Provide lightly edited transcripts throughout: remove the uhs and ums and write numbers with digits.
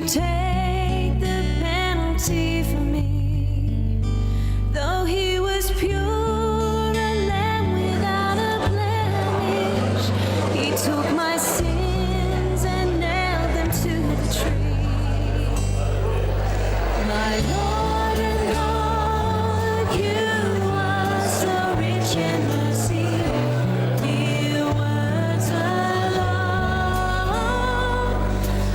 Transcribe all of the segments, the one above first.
take the penalty for me. Though he was pure, a lamb without a blemish, he took my sins and nailed them to the tree. My Lord and God, you are so rich in mercy. Mere words alone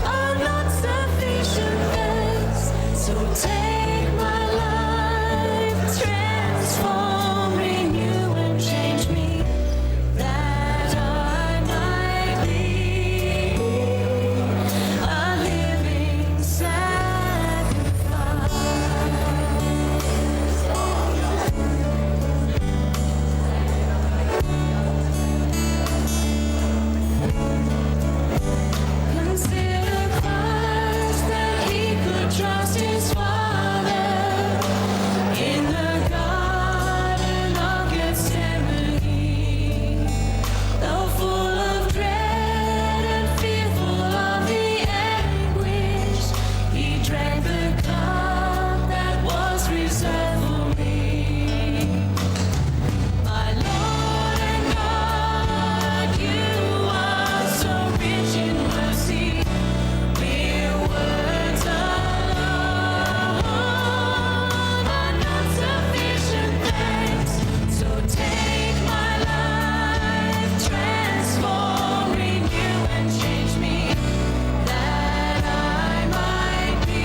are not sufficient thanks. So take my life, transform, renew, and change me, that I might be a living sacrifice. Consider Christ, that he could trust his Father in the Garden of Gethsemane. Though full of dread and fearful of the anguish, he drank the cup that was reserved for me. My Lord and God, you are so rich in mercy. Mere words alone are not sufficient thanks. So take my life, transform, renew, and change me, that I might be.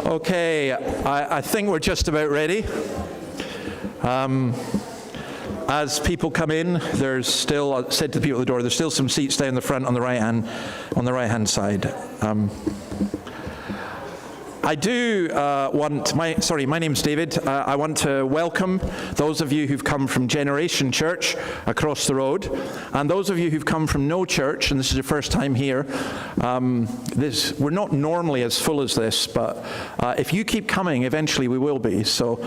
Okay, I think we're just about ready. As people come in, there's still, I said to the people at the door, there's still some seats down the front on the right-hand side. I do my name's David. I want to welcome those of you who've come from Generation Church across the road, and those of you who've come from no church, and this is your first time here. We're not normally as full as this, but if you keep coming, eventually we will be. So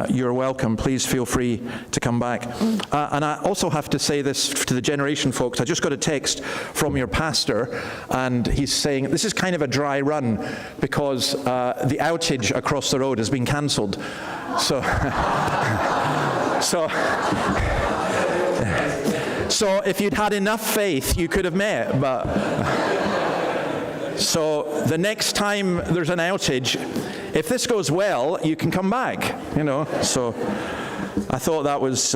you're welcome. Please feel free to come back. And I also have to say this to the Generation folks. I just got a text from your pastor, and he's saying this is kind of a dry run because the outage across the road has been cancelled. So, so if you'd had enough faith, you could have met. But so the next time there's an outage, if this goes well, you can come back. So I thought that was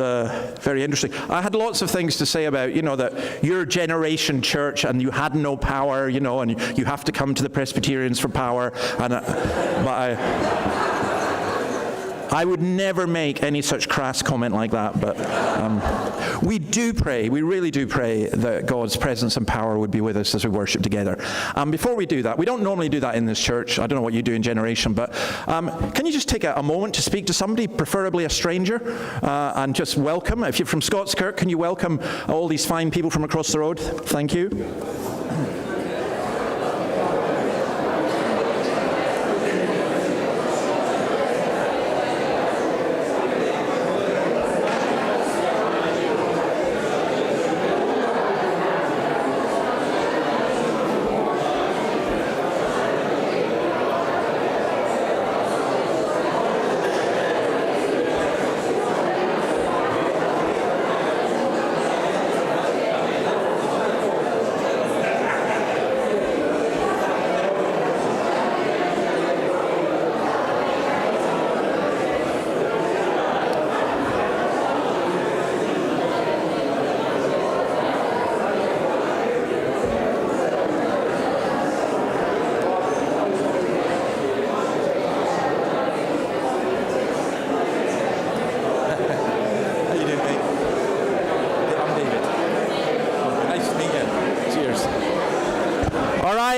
very interesting. I had lots of things to say about, that your generation church and you had no power, and you have to come to the Presbyterians for power. But I would never make any such crass comment like that, but we really do pray that God's presence and power would be with us as we worship together. Before we do that, we don't normally do that in this church. I don't know what you do in Generation, but can you just take a moment to speak to somebody, preferably a stranger, and just welcome? If you're from Scottskirk, can you welcome all these fine people from across the road? Thank you.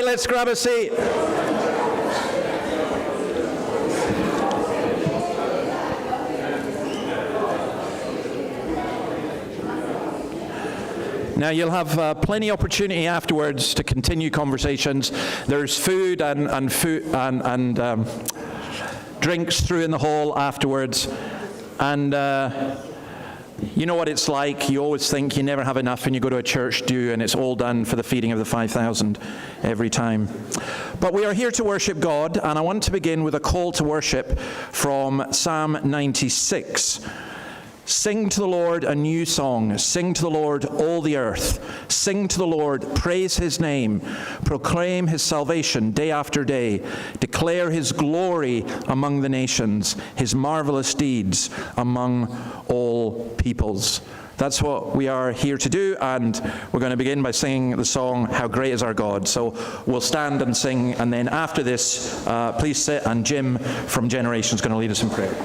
Let's grab a seat. Now you'll have plenty opportunity afterwards to continue conversations. There's food and drinks through in the hall afterwards, and you know what it's like. You always think you never have enough when you go to a church do, and it's all done for the feeding of the 5,000 every time. But we are here to worship God, and I want to begin with a call to worship from Psalm 96. Sing to the Lord a new song. Sing to the Lord, all the earth. Sing to the Lord, praise his name. Proclaim his salvation day after day. Declare his glory among the nations, his marvelous deeds among all peoples. That's what we are here to do, and we're going to begin by singing the song, How Great Is Our God. So we'll stand and sing, and then after this, please sit, and Jim from Generation is going to lead us in prayer.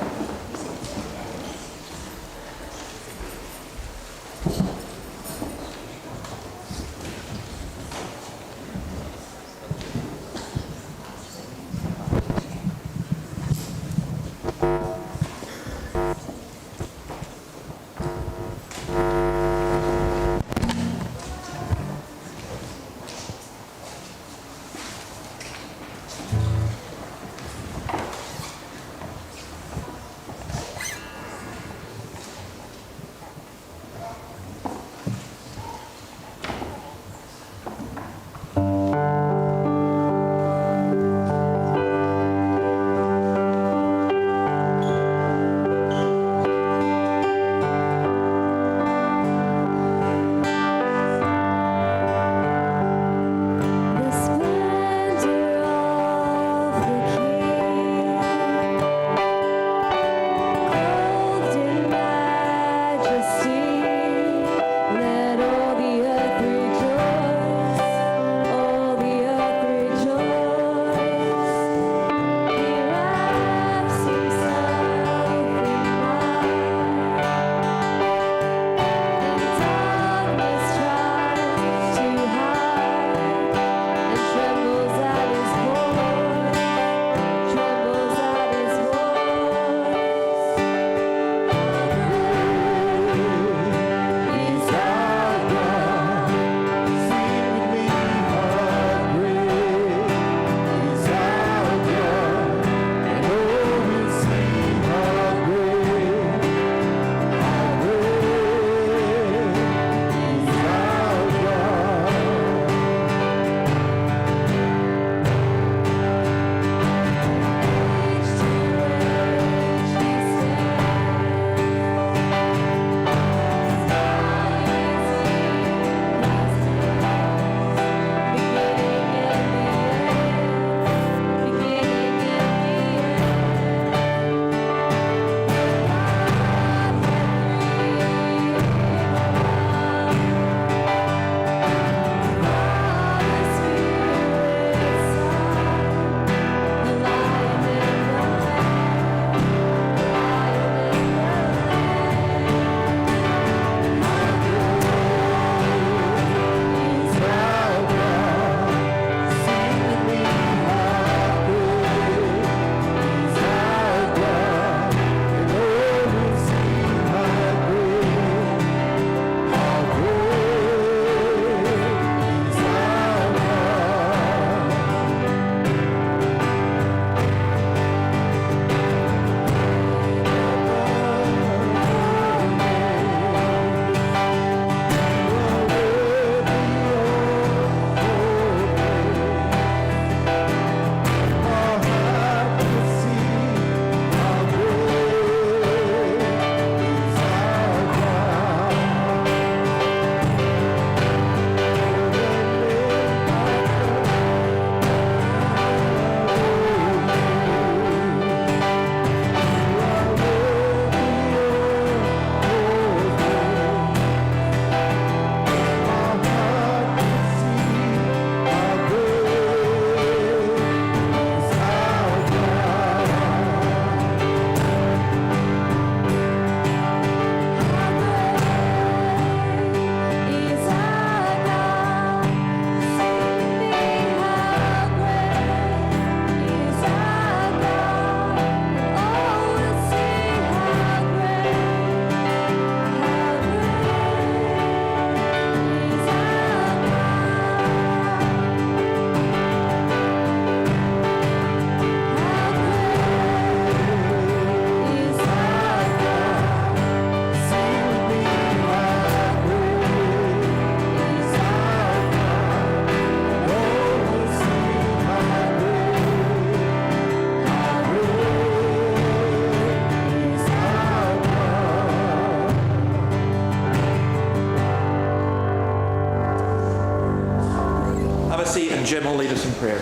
and Jim will lead us in prayer.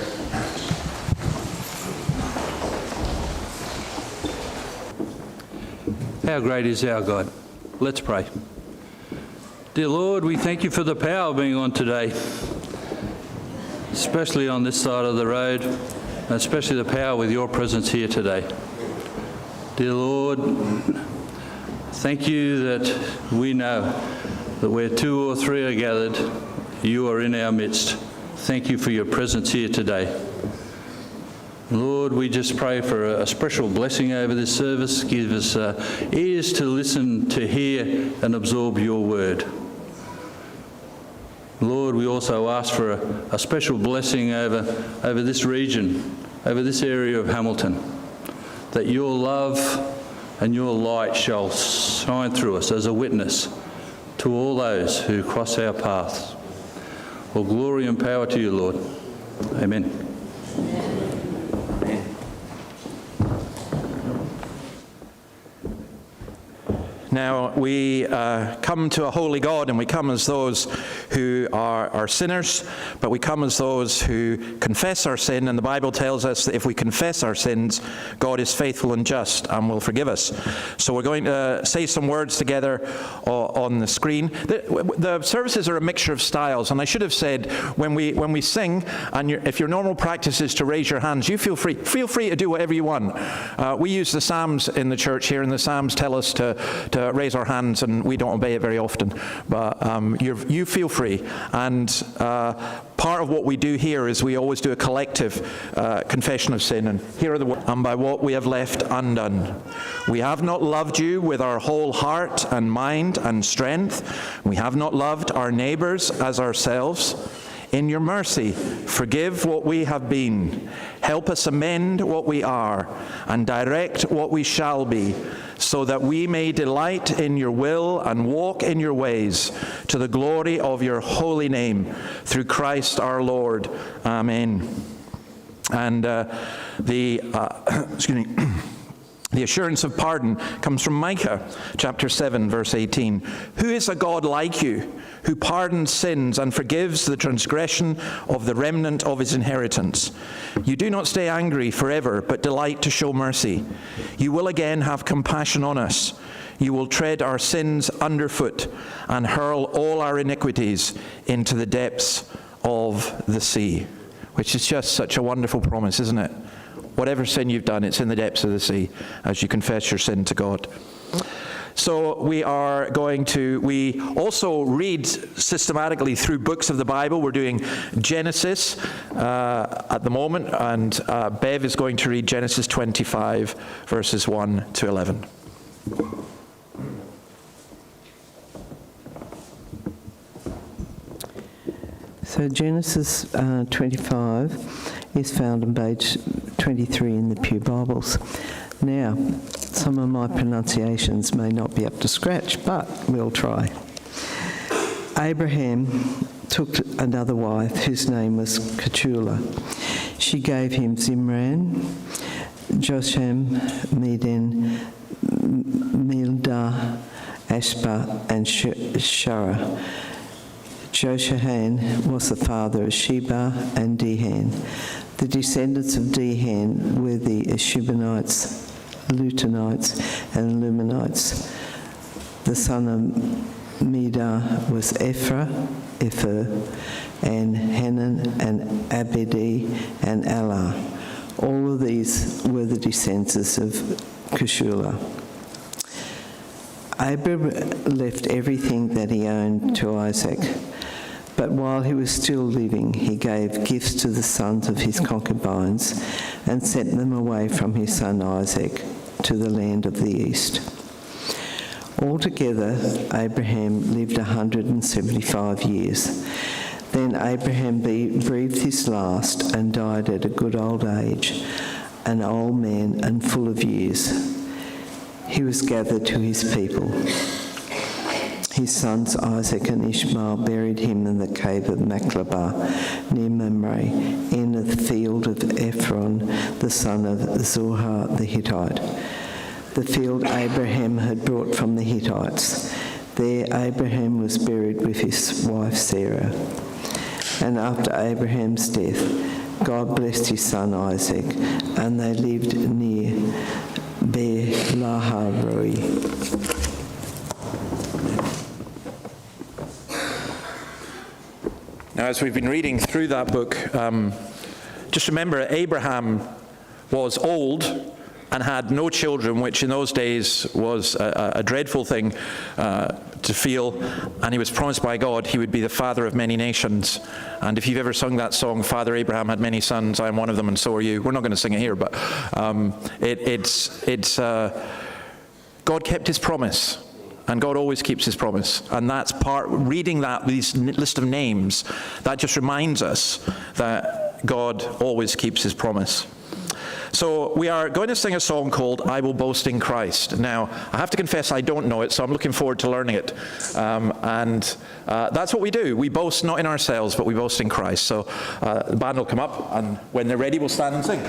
How great is our God? Let's pray. Dear Lord, we thank you for the power of being on today, especially on this side of the road, and especially the power with your presence here today. Dear Lord, thank you that we know that where two or three are gathered, you are in our midst. Thank you for your presence here today. Lord, we just pray for a special blessing over this service. Give us ears to listen, to hear and absorb your word. Lord, we also ask for a special blessing over this region, over this area of Hamilton, that your love and your light shall shine through us as a witness to all those who cross our paths. All glory and power to you, Lord. Amen. Now, we come to a holy God, and we come as those who are sinners, but we come as those who confess our sin, and the Bible tells us that if we confess our sins, God is faithful and just and will forgive us. So we're going to say some words together on the screen. The services are a mixture of styles, and I should have said, when we sing, and if your normal practice is to raise your hands, you feel free to do whatever you want. We use the Psalms in the church here, and the Psalms tell us to raise our hands, and we don't obey it very often, but you feel free. And part of what we do here is we always do a collective confession of sin, and here are the words. And by what we have left undone, we have not loved you with our whole heart and mind and strength. We have not loved our neighbors as ourselves. In your mercy, forgive what we have been. Help us amend what we are and direct what we shall be, so that we may delight in your will and walk in your ways, to the glory of your holy name, through Christ our Lord. Amen. And the assurance of pardon comes from Micah chapter 7, verse 18. Who is a God like you, who pardons sins and forgives the transgression of the remnant of his inheritance? You do not stay angry forever, but delight to show mercy. You will again have compassion on us. You will tread our sins underfoot and hurl all our iniquities into the depths of the sea. Which is just such a wonderful promise, isn't it? Whatever sin you've done, it's in the depths of the sea as you confess your sin to God. So we also read systematically through books of the Bible. We're doing Genesis at the moment, and Bev is going to read Genesis 25, verses 1 to 11. So Genesis 25 is found on page 23 in the Pew Bibles. Now, some of my pronunciations may not be up to scratch, but we'll try. Abraham took another wife whose name was Keturah. She gave him Zimran, Josham, Medan, Mildah, Ashba, and Shara. Joshahan was the father of Sheba and Dehan. The descendants of Dehan were the Eshubanites, Lutanites, and Lumanites. The son of Medah was Ephah, and Hanan, and Abedi, and Allah. All of these were the descendants of Keturah. Abram left everything that he owned to Isaac. But while he was still living, he gave gifts to the sons of his concubines and sent them away from his son Isaac to the land of the east. Altogether, Abraham lived 175 years. Then Abraham breathed his last and died at a good old age, an old man and full of years. He was gathered to his people. His sons Isaac and Ishmael buried him in the cave of Machpelah near Mamre, in the field of Ephron, the son of Zohar the Hittite, the field Abraham had brought from the Hittites. There Abraham was buried with his wife Sarah. And after Abraham's death, God blessed his son Isaac, and they lived near Beer-lahai-roi. Now, as we've been reading through that book, just remember Abraham was old and had no children, which in those days was a dreadful thing to feel, and he was promised by God he would be the father of many nations. And if you've ever sung that song, Father Abraham had many sons, I am one of them and so are you. We're not going to sing it here, but God kept his promise. And God always keeps his promise. And that's reading this list of names, that just reminds us that God always keeps his promise. So we are going to sing a song called I Will Boast in Christ. Now, I have to confess I don't know it, so I'm looking forward to learning it. That's what we do. We boast not in ourselves, but we boast in Christ. So the band will come up, and when they're ready, we'll stand and sing.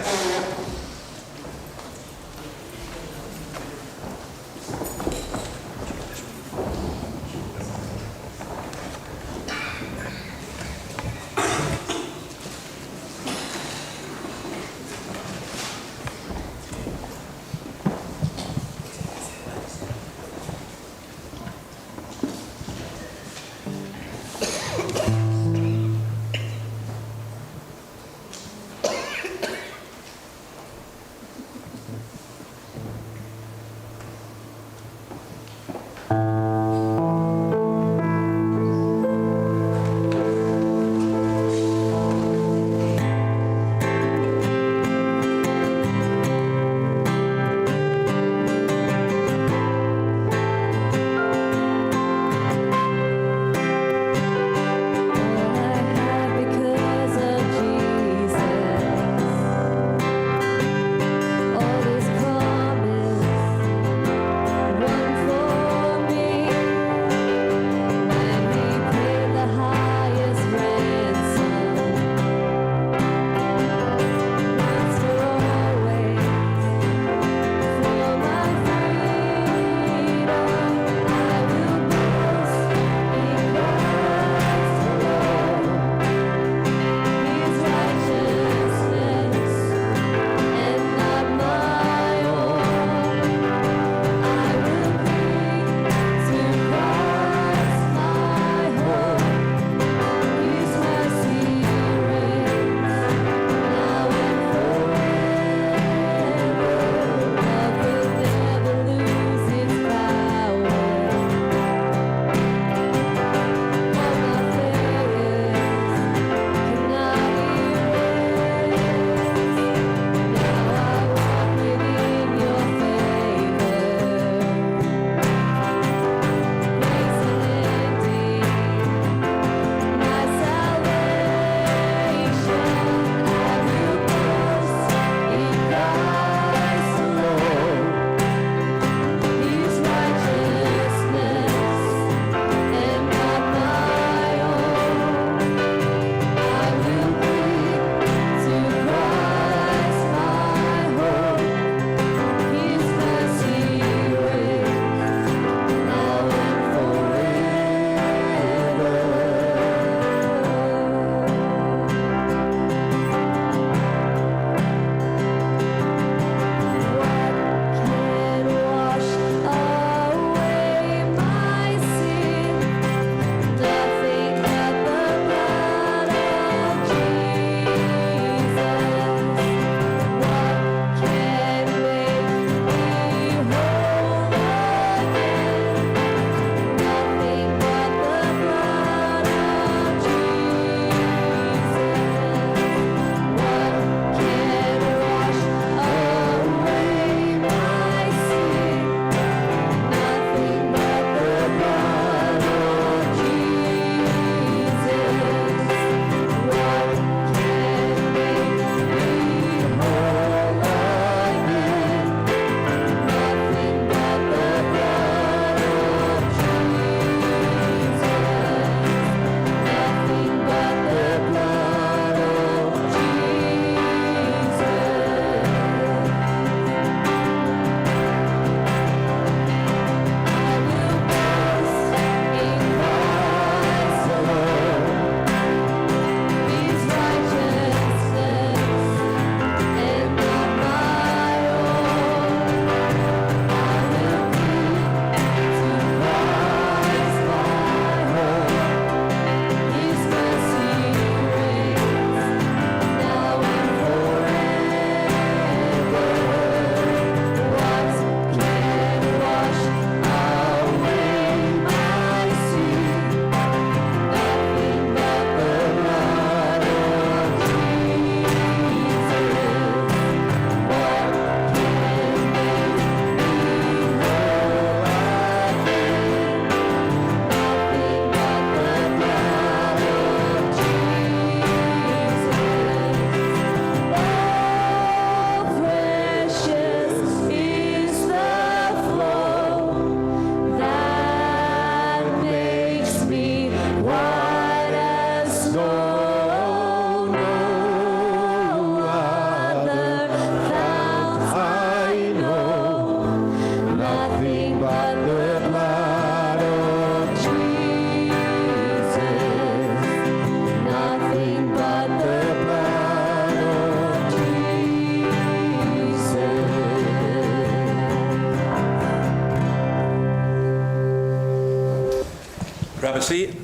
seat.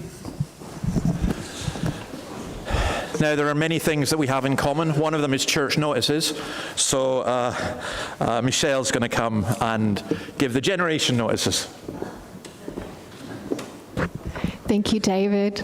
Now, there are many things that we have in common. One of them is church notices. So Michelle's going to come and give the generation notices. Thank you, David.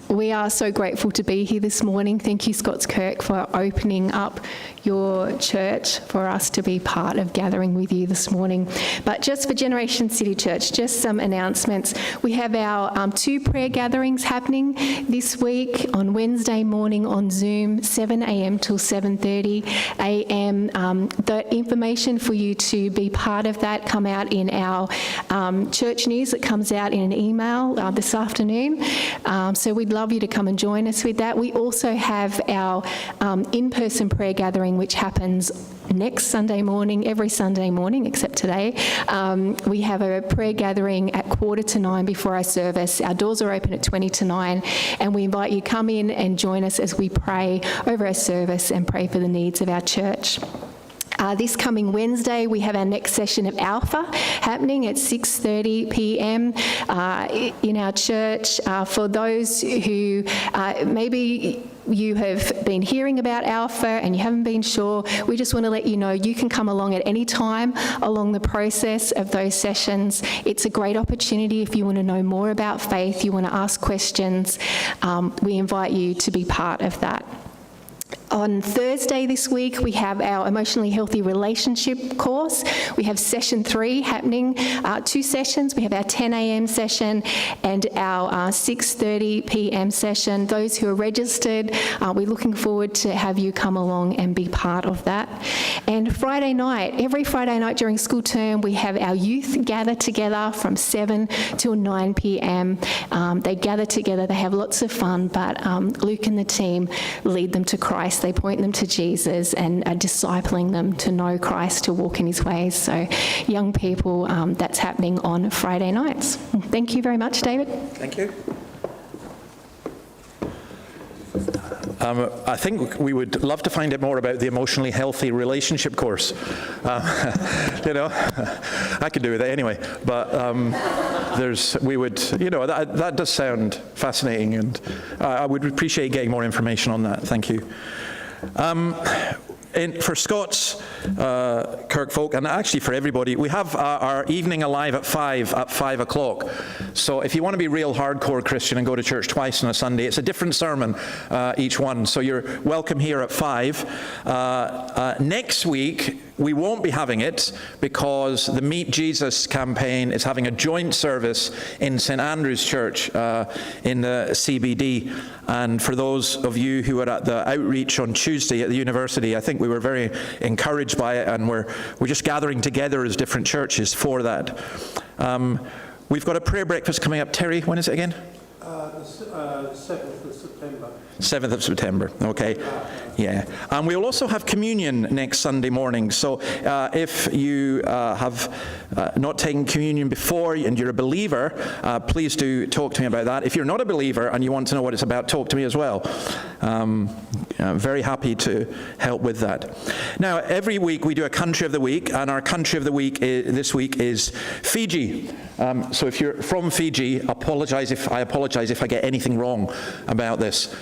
We are so grateful to be here this morning. Thank you, Scots Kirk, for opening up your church for us to be part of gathering with you this morning. But just for Generation City Church, just some announcements. We have our 2 prayer gatherings happening this week on Wednesday morning on Zoom, 7 a.m. till 7:30 a.m. The information for you to be part of that come out in our church news that comes out in an email this afternoon. So we'd love you to come and join us with that. We also have our in-person prayer gathering, which happens next Sunday morning, every Sunday morning except today. We have a prayer gathering at 8:45 before our service. Our doors are open at 8:20, and we invite you to come in and join us as we pray over our service and pray for the needs of our church. This coming Wednesday, we have our next session of Alpha happening at 6:30 p.m. In our church. For those who maybe you have been hearing about Alpha and you haven't been sure, we just want to let you know you can come along at any time along the process of those sessions. It's a great opportunity if you want to know more about faith, you want to ask questions. We invite you to be part of that. On Thursday this week, we have our Emotionally Healthy Relationship course. We have session 3 happening, 2 sessions. We have our 10 a.m. session and our 6:30 p.m. session. Those who are registered, we're looking forward to have you come along and be part of that. And Friday night, every Friday night during school term, we have our youth gather together from 7 till 9 p.m. They gather together, they have lots of fun, but Luke and the team lead them to Christ. They point them to Jesus and are discipling them to know Christ, to walk in his ways. So young people, that's happening on Friday nights. Thank you very much, David. Thank you. I think we would love to find out more about the Emotionally Healthy Relationship course. I could do with it anyway, but that does sound fascinating, and I would appreciate getting more information on that. Thank you. For Scots, Kirk folk, and actually for everybody, we have our evening alive at 5 o'clock. So if you want to be real hardcore Christian and go to church twice on a Sunday, it's a different sermon each one. So you're welcome here at 5. Next week, we won't be having it because the Meet Jesus campaign is having a joint service in St. Andrew's Church in the CBD. And for those of you who were at the outreach on Tuesday at the university, I think we were very encouraged by it, and we're just gathering together as different churches for that. We've got a prayer breakfast coming up. Terry, when is it again? 7th of September. 7th of September, okay. Yeah. And we'll also have communion next Sunday morning. So if you have not taken communion before and you're a believer, please do talk to me about that. If you're not a believer and you want to know what it's about, talk to me as well. I'm very happy to help with that. Now, every week we do a country of the week, and our country of the week this week is Fiji. So if you're from Fiji, I apologize if I get anything wrong about this.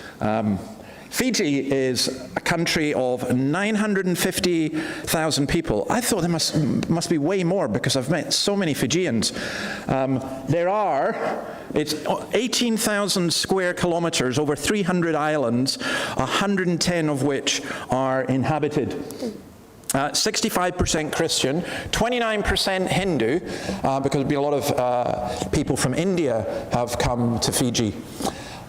Fiji is a country of 950,000 people. I thought there must be way more because I've met so many Fijians. It's 18,000 square kilometers, over 300 islands, 110 of which are inhabited. 65% Christian, 29% Hindu, because there's been a lot of people from India have come to Fiji.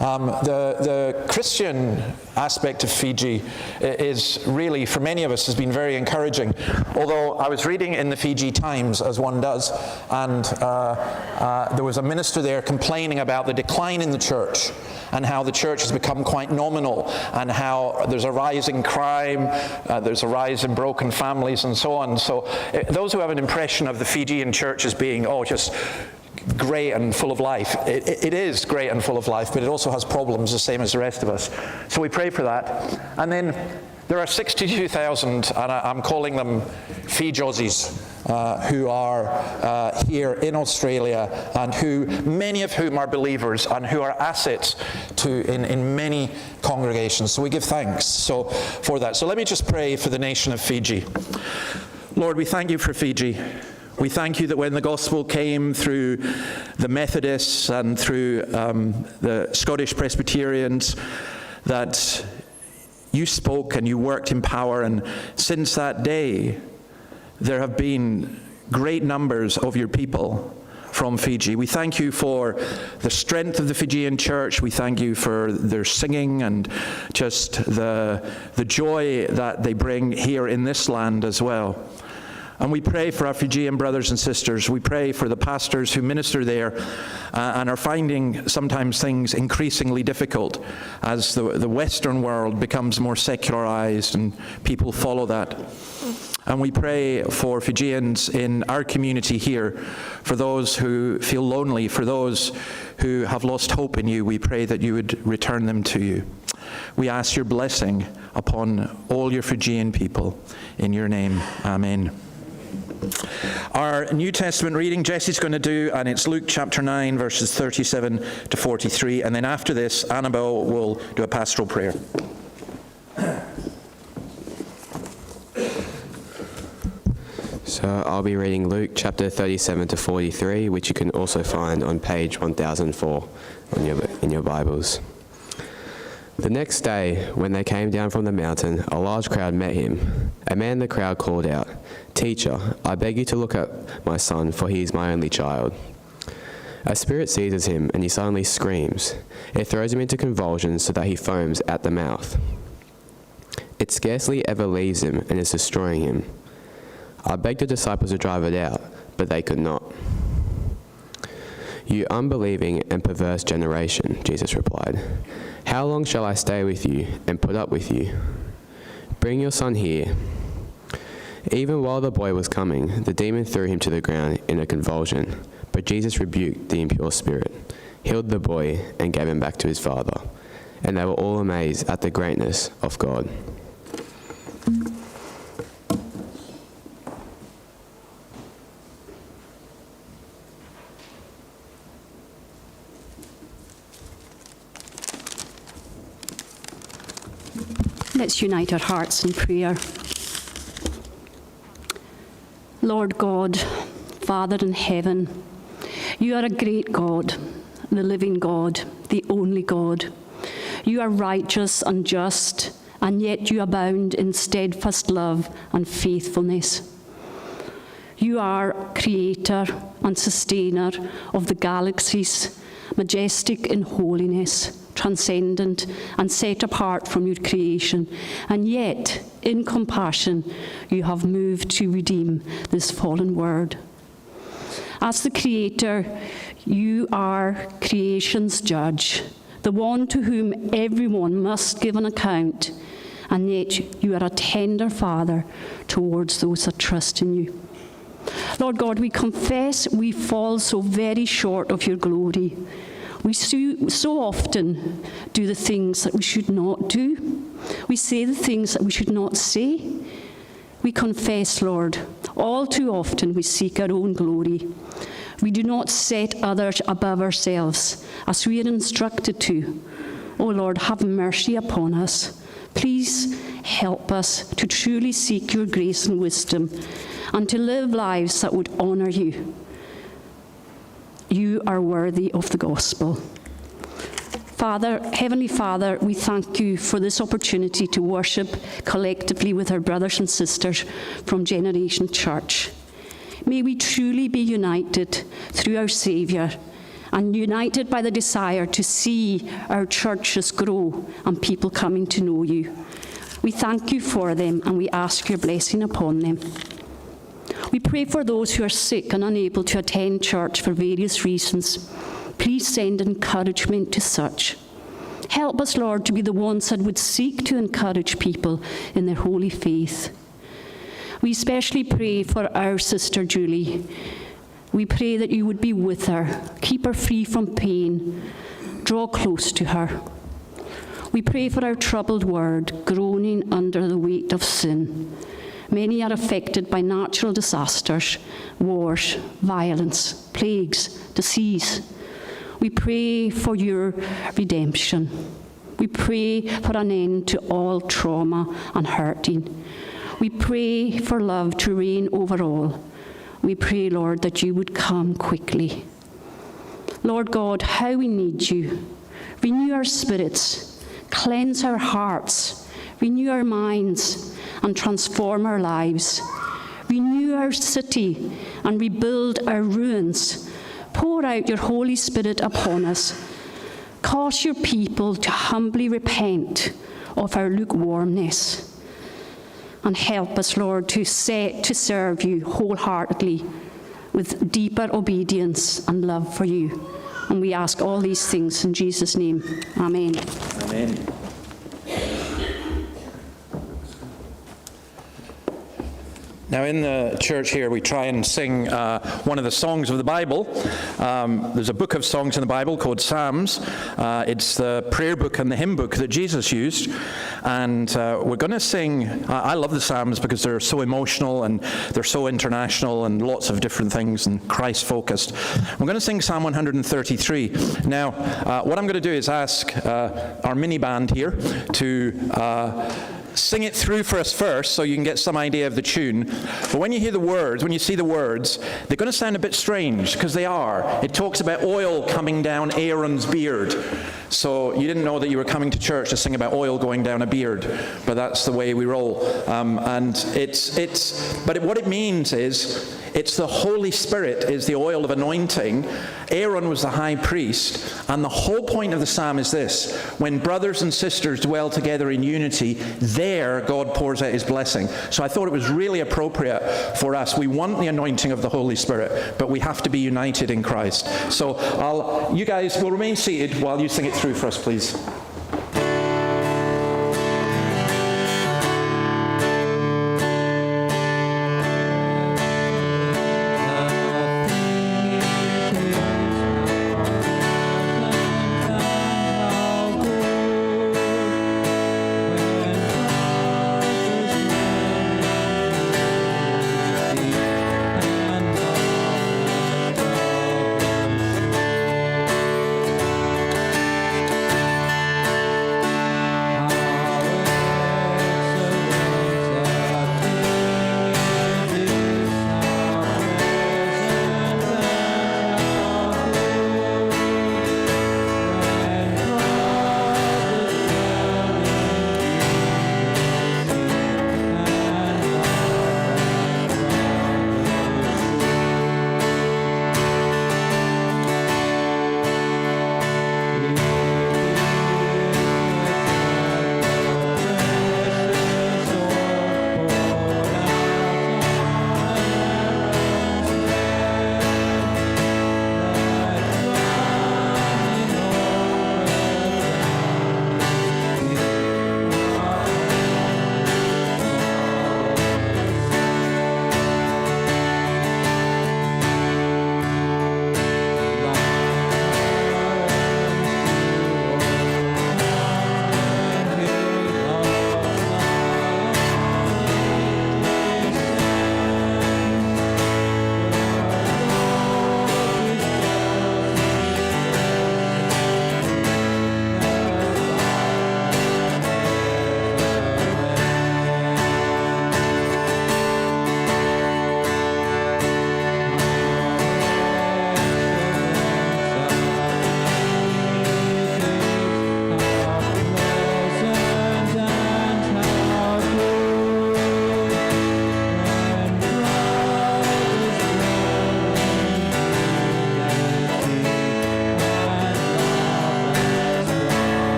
The Christian aspect of Fiji is really, for many of us, has been very encouraging. Although I was reading in the Fiji Times, as one does, and there was a minister there complaining about the decline in the church and how the church has become quite nominal, and how there's a rise in crime, there's a rise in broken families, and so on. So those who have an impression of the Fijian church as being, just great and full of life. It is great and full of life, but it also has problems the same as the rest of us. So we pray for that. And then There are 62,000, and I'm calling them Fiji Aussies, who are here in Australia, and who, many of whom are believers and who are assets in many congregations. So we give thanks for that. So let me just pray for the nation of Fiji. Lord, we thank you for Fiji. We thank you that when the gospel came through the Methodists and through the Scottish Presbyterians, that you spoke and you worked in power, and since that day, there have been great numbers of your people from Fiji. We thank you for the strength of the Fijian church. We thank you for their singing and just the joy that they bring here in this land as well. And we pray for our Fijian brothers and sisters. We pray for the pastors who minister there and are finding sometimes things increasingly difficult as the Western world becomes more secularized and people follow that. And we pray for Fijians in our community here, for those who feel lonely, for those who have lost hope in you. We pray that you would return them to you. We ask your blessing upon all your Fijian people. In your name, amen. Our New Testament reading Jesse's going to do, and it's Luke chapter 9, verses 37 to 43. And then after this, Annabelle will do a pastoral prayer. So I'll be reading Luke chapter 37 to 43, which you can also find on page 1004 in your Bibles. The next day, when they came down from the mountain, a large crowd met him. A man in the crowd called out, "Teacher, I beg you to look at my son, for he is my only child." A spirit seizes him, and he suddenly screams. It throws him into convulsions so that he foams at the mouth. It scarcely ever leaves him and is destroying him. I begged the disciples to drive it out, but they could not. "You unbelieving and perverse generation," Jesus replied, "how long shall I stay with you and put up with you? Bring your son here." Even while the boy was coming, the demon threw him to the ground in a convulsion, but Jesus rebuked the impure spirit, healed the boy, and gave him back to his father. And they were all amazed at the greatness of God. Let's unite our hearts in prayer. Lord God, Father in heaven, you are a great God, the living God, the only God. You are righteous and just, and yet you abound in steadfast love and faithfulness. You are creator and sustainer of the galaxies, majestic in holiness, transcendent and set apart from your creation, and yet, in compassion, you have moved to redeem this fallen world. As the Creator, you are creation's judge, the one to whom everyone must give an account, and yet you are a tender Father towards those that trust in you. Lord God, we confess we fall so very short of your glory. We so often do the things that we should not do. We say the things that we should not say. We confess, Lord, all too often we seek our own glory. We do not set others above ourselves, as we are instructed to. Oh Lord, have mercy upon us. Please help us to truly seek your grace and wisdom, and to live lives that would honor you. You are worthy of the gospel. Father, Heavenly Father, we thank you for this opportunity to worship collectively with our brothers and sisters from Generation Church. May we truly be united through our Saviour, and united by the desire to see our churches grow and people coming to know you. We thank you for them, and we ask your blessing upon them. We pray for those who are sick and unable to attend church for various reasons. Please send encouragement to such. Help us, Lord, to be the ones that would seek to encourage people in their holy faith. We especially pray for our sister Julie. We pray that you would be with her, keep her free from pain, draw close to her. We pray for our troubled world, groaning under the weight of sin. Many are affected by natural disasters, wars, violence, plagues, disease. We pray for your redemption. We pray for an end to all trauma and hurting. We pray for love to reign over all. We pray, Lord, that you would come quickly. Lord God, how we need you. Renew our spirits, cleanse our hearts, renew our minds, and transform our lives. Renew our city and rebuild our ruins. Pour out your Holy Spirit upon us. Cause your people to humbly repent of our lukewarmness. And help us, Lord, to serve you wholeheartedly with deeper obedience and love for you. And we ask all these things in Jesus' name. Amen. Amen. Now, in the church here, we try and sing one of the songs of the Bible. There's a book of songs in the Bible called Psalms. It's the prayer book and the hymn book that Jesus used. And we're going to sing, I love the Psalms because they're so emotional and they're so international and lots of different things and Christ-focused. We're going to sing Psalm 133. Now, what I'm going to do is ask our mini band here to sing it through for us first so you can get some idea of the tune. But when you hear the words, when you see the words, they're going to sound a bit strange, because they are. It talks about oil coming down Aaron's beard. So you didn't know that you were coming to church to sing about oil going down a beard, but that's the way we roll. But what it means is, it's the Holy Spirit is the oil of anointing. Aaron was the high priest. And the whole point of the psalm is this: when brothers and sisters dwell together in unity, there God pours out his blessing. So I thought it was really appropriate for us. We want the anointing of the Holy Spirit, but we have to be united in Christ. So you guys will remain seated while you sing it through for us, please.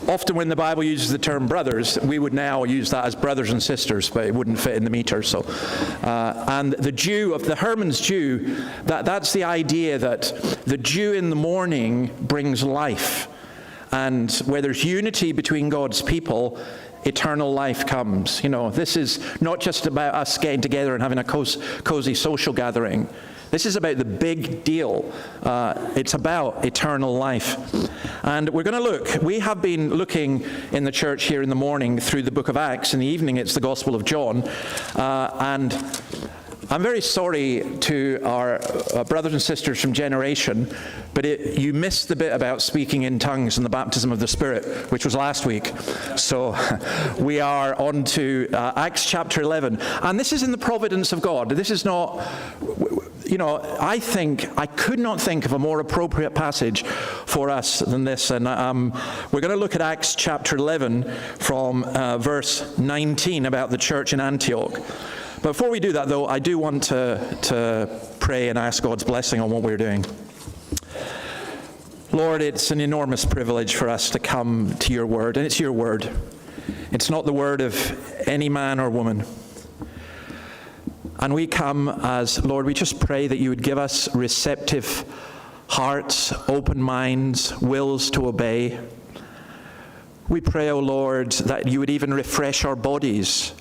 Often when the Bible uses the term brothers, we would now use that as brothers and sisters, but it wouldn't fit in the meter. So, and the Jew, of the Herman's Jew, that's the idea that the Jew in the morning brings life. And where there's unity between God's people, eternal life comes. You know, this is not just about us getting together and having a cozy social gathering. This is about the big deal. It's about eternal life. And we're going to look. We have been looking in the church here in the morning through the book of Acts. In the evening, it's the Gospel of John. And I'm very sorry to our brothers and sisters from Generation, but you missed the bit about speaking in tongues and the baptism of the Spirit, which was last week. So we are on to Acts chapter 11. And this is in the providence of God. This is not... You know, I could not think of a more appropriate passage for us than this. And we're going to look at Acts chapter 11 from verse 19 about the church in Antioch. Before we do that, though, I do want to pray and ask God's blessing on what we're doing. Lord, it's an enormous privilege for us to come to your word, and it's your word. It's not the word of any man or woman. And we come as, Lord, we just pray that you would give us receptive hearts, open minds, wills to obey. We pray, O Lord, that you would even refresh our bodies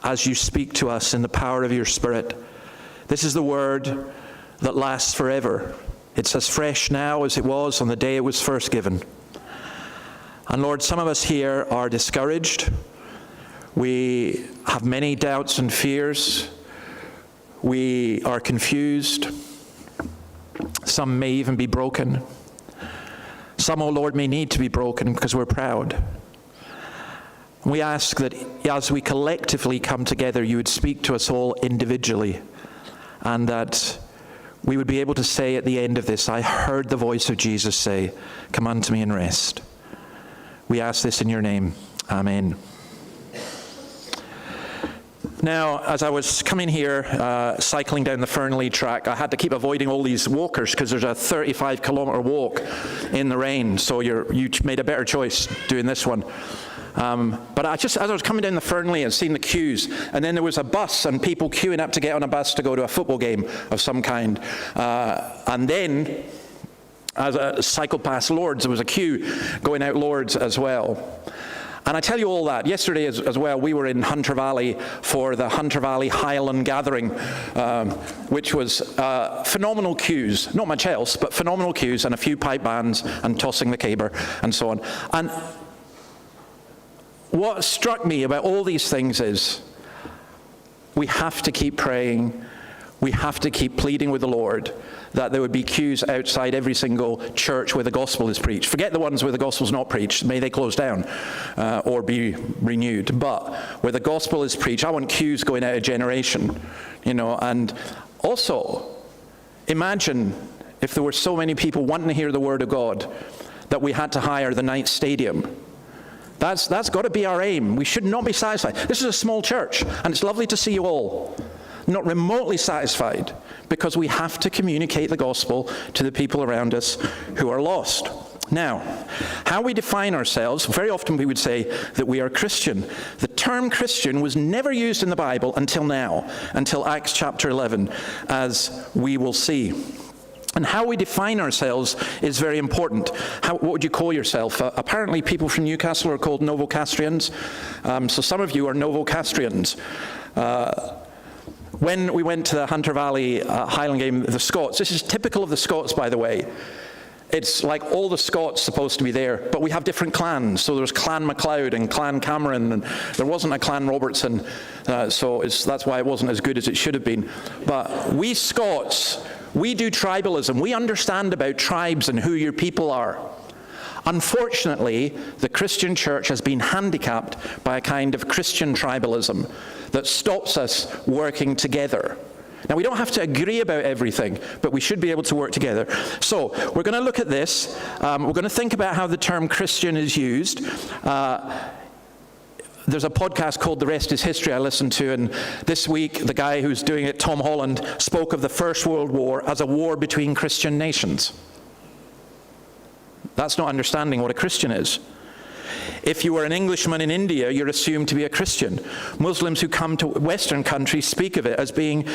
as you speak to us in the power of your Spirit. This is the word that lasts forever. It's as fresh now as it was on the day it was first given. And Lord, some of us here are discouraged. We have many doubts and fears. We are confused. Some may even be broken. Some, oh Lord, may need to be broken because we're proud. We ask that as we collectively come together, you would speak to us all individually, and that we would be able to say at the end of this, I heard the voice of Jesus say, come unto me and rest. We ask this in your name. Amen. Now, as I was coming here, cycling down the Fernley track, I had to keep avoiding all these walkers because there's a 35-kilometre walk in the rain, so you made a better choice doing this one. But as I was coming down the Fernley and seeing the queues, and then there was a bus and people queuing up to get on a bus to go to a football game of some kind. And then, as I cycled past Lord's, there was a queue going out Lord's as well. And I tell you all that. Yesterday as well, we were in Hunter Valley for the Hunter Valley Highland Gathering, which was phenomenal queues. Not much else, but phenomenal queues and a few pipe bands and tossing the caber and so on. And what struck me about all these things is we have to keep praying. We have to keep pleading with the Lord that there would be queues outside every single church where the gospel is preached. Forget the ones where the gospel is not preached. May they close down or be renewed. But where the gospel is preached, I want queues going out of Generation. You know, and also imagine if there were so many people wanting to hear the word of God that we had to hire the Knights Stadium. That's got to be our aim. We should not be satisfied. This is a small church, and it's lovely to see you all. Not remotely satisfied, because we have to communicate the gospel to the people around us who are lost. Now, how we define ourselves, very often we would say that we are Christian. The term Christian was never used in the Bible until now, until Acts chapter 11, as we will see. And how we define ourselves is very important. What would you call yourself? Apparently people from Newcastle are called Novocastrians. So some of you are Novocastrians. When we went to the Hunter Valley Highland game, the Scots, this is typical of the Scots, by the way. It's like all the Scots supposed to be there, but we have different clans. So there's Clan MacLeod and Clan Cameron, and there wasn't a Clan Robertson, so that's why it wasn't as good as it should have been. But we Scots, we do tribalism. We understand about tribes and who your people are. Unfortunately, the Christian church has been handicapped by a kind of Christian tribalism that stops us working together. Now, we don't have to agree about everything, but we should be able to work together. So, we're going to look at this. We're going to think about how the term Christian is used. There's a podcast called The Rest is History I listened to, and this week the guy who's doing it, Tom Holland, spoke of the First World War as a war between Christian nations. That's not understanding what a Christian is. If you were an Englishman in India, you're assumed to be a Christian. Muslims who come to Western countries speak of it as being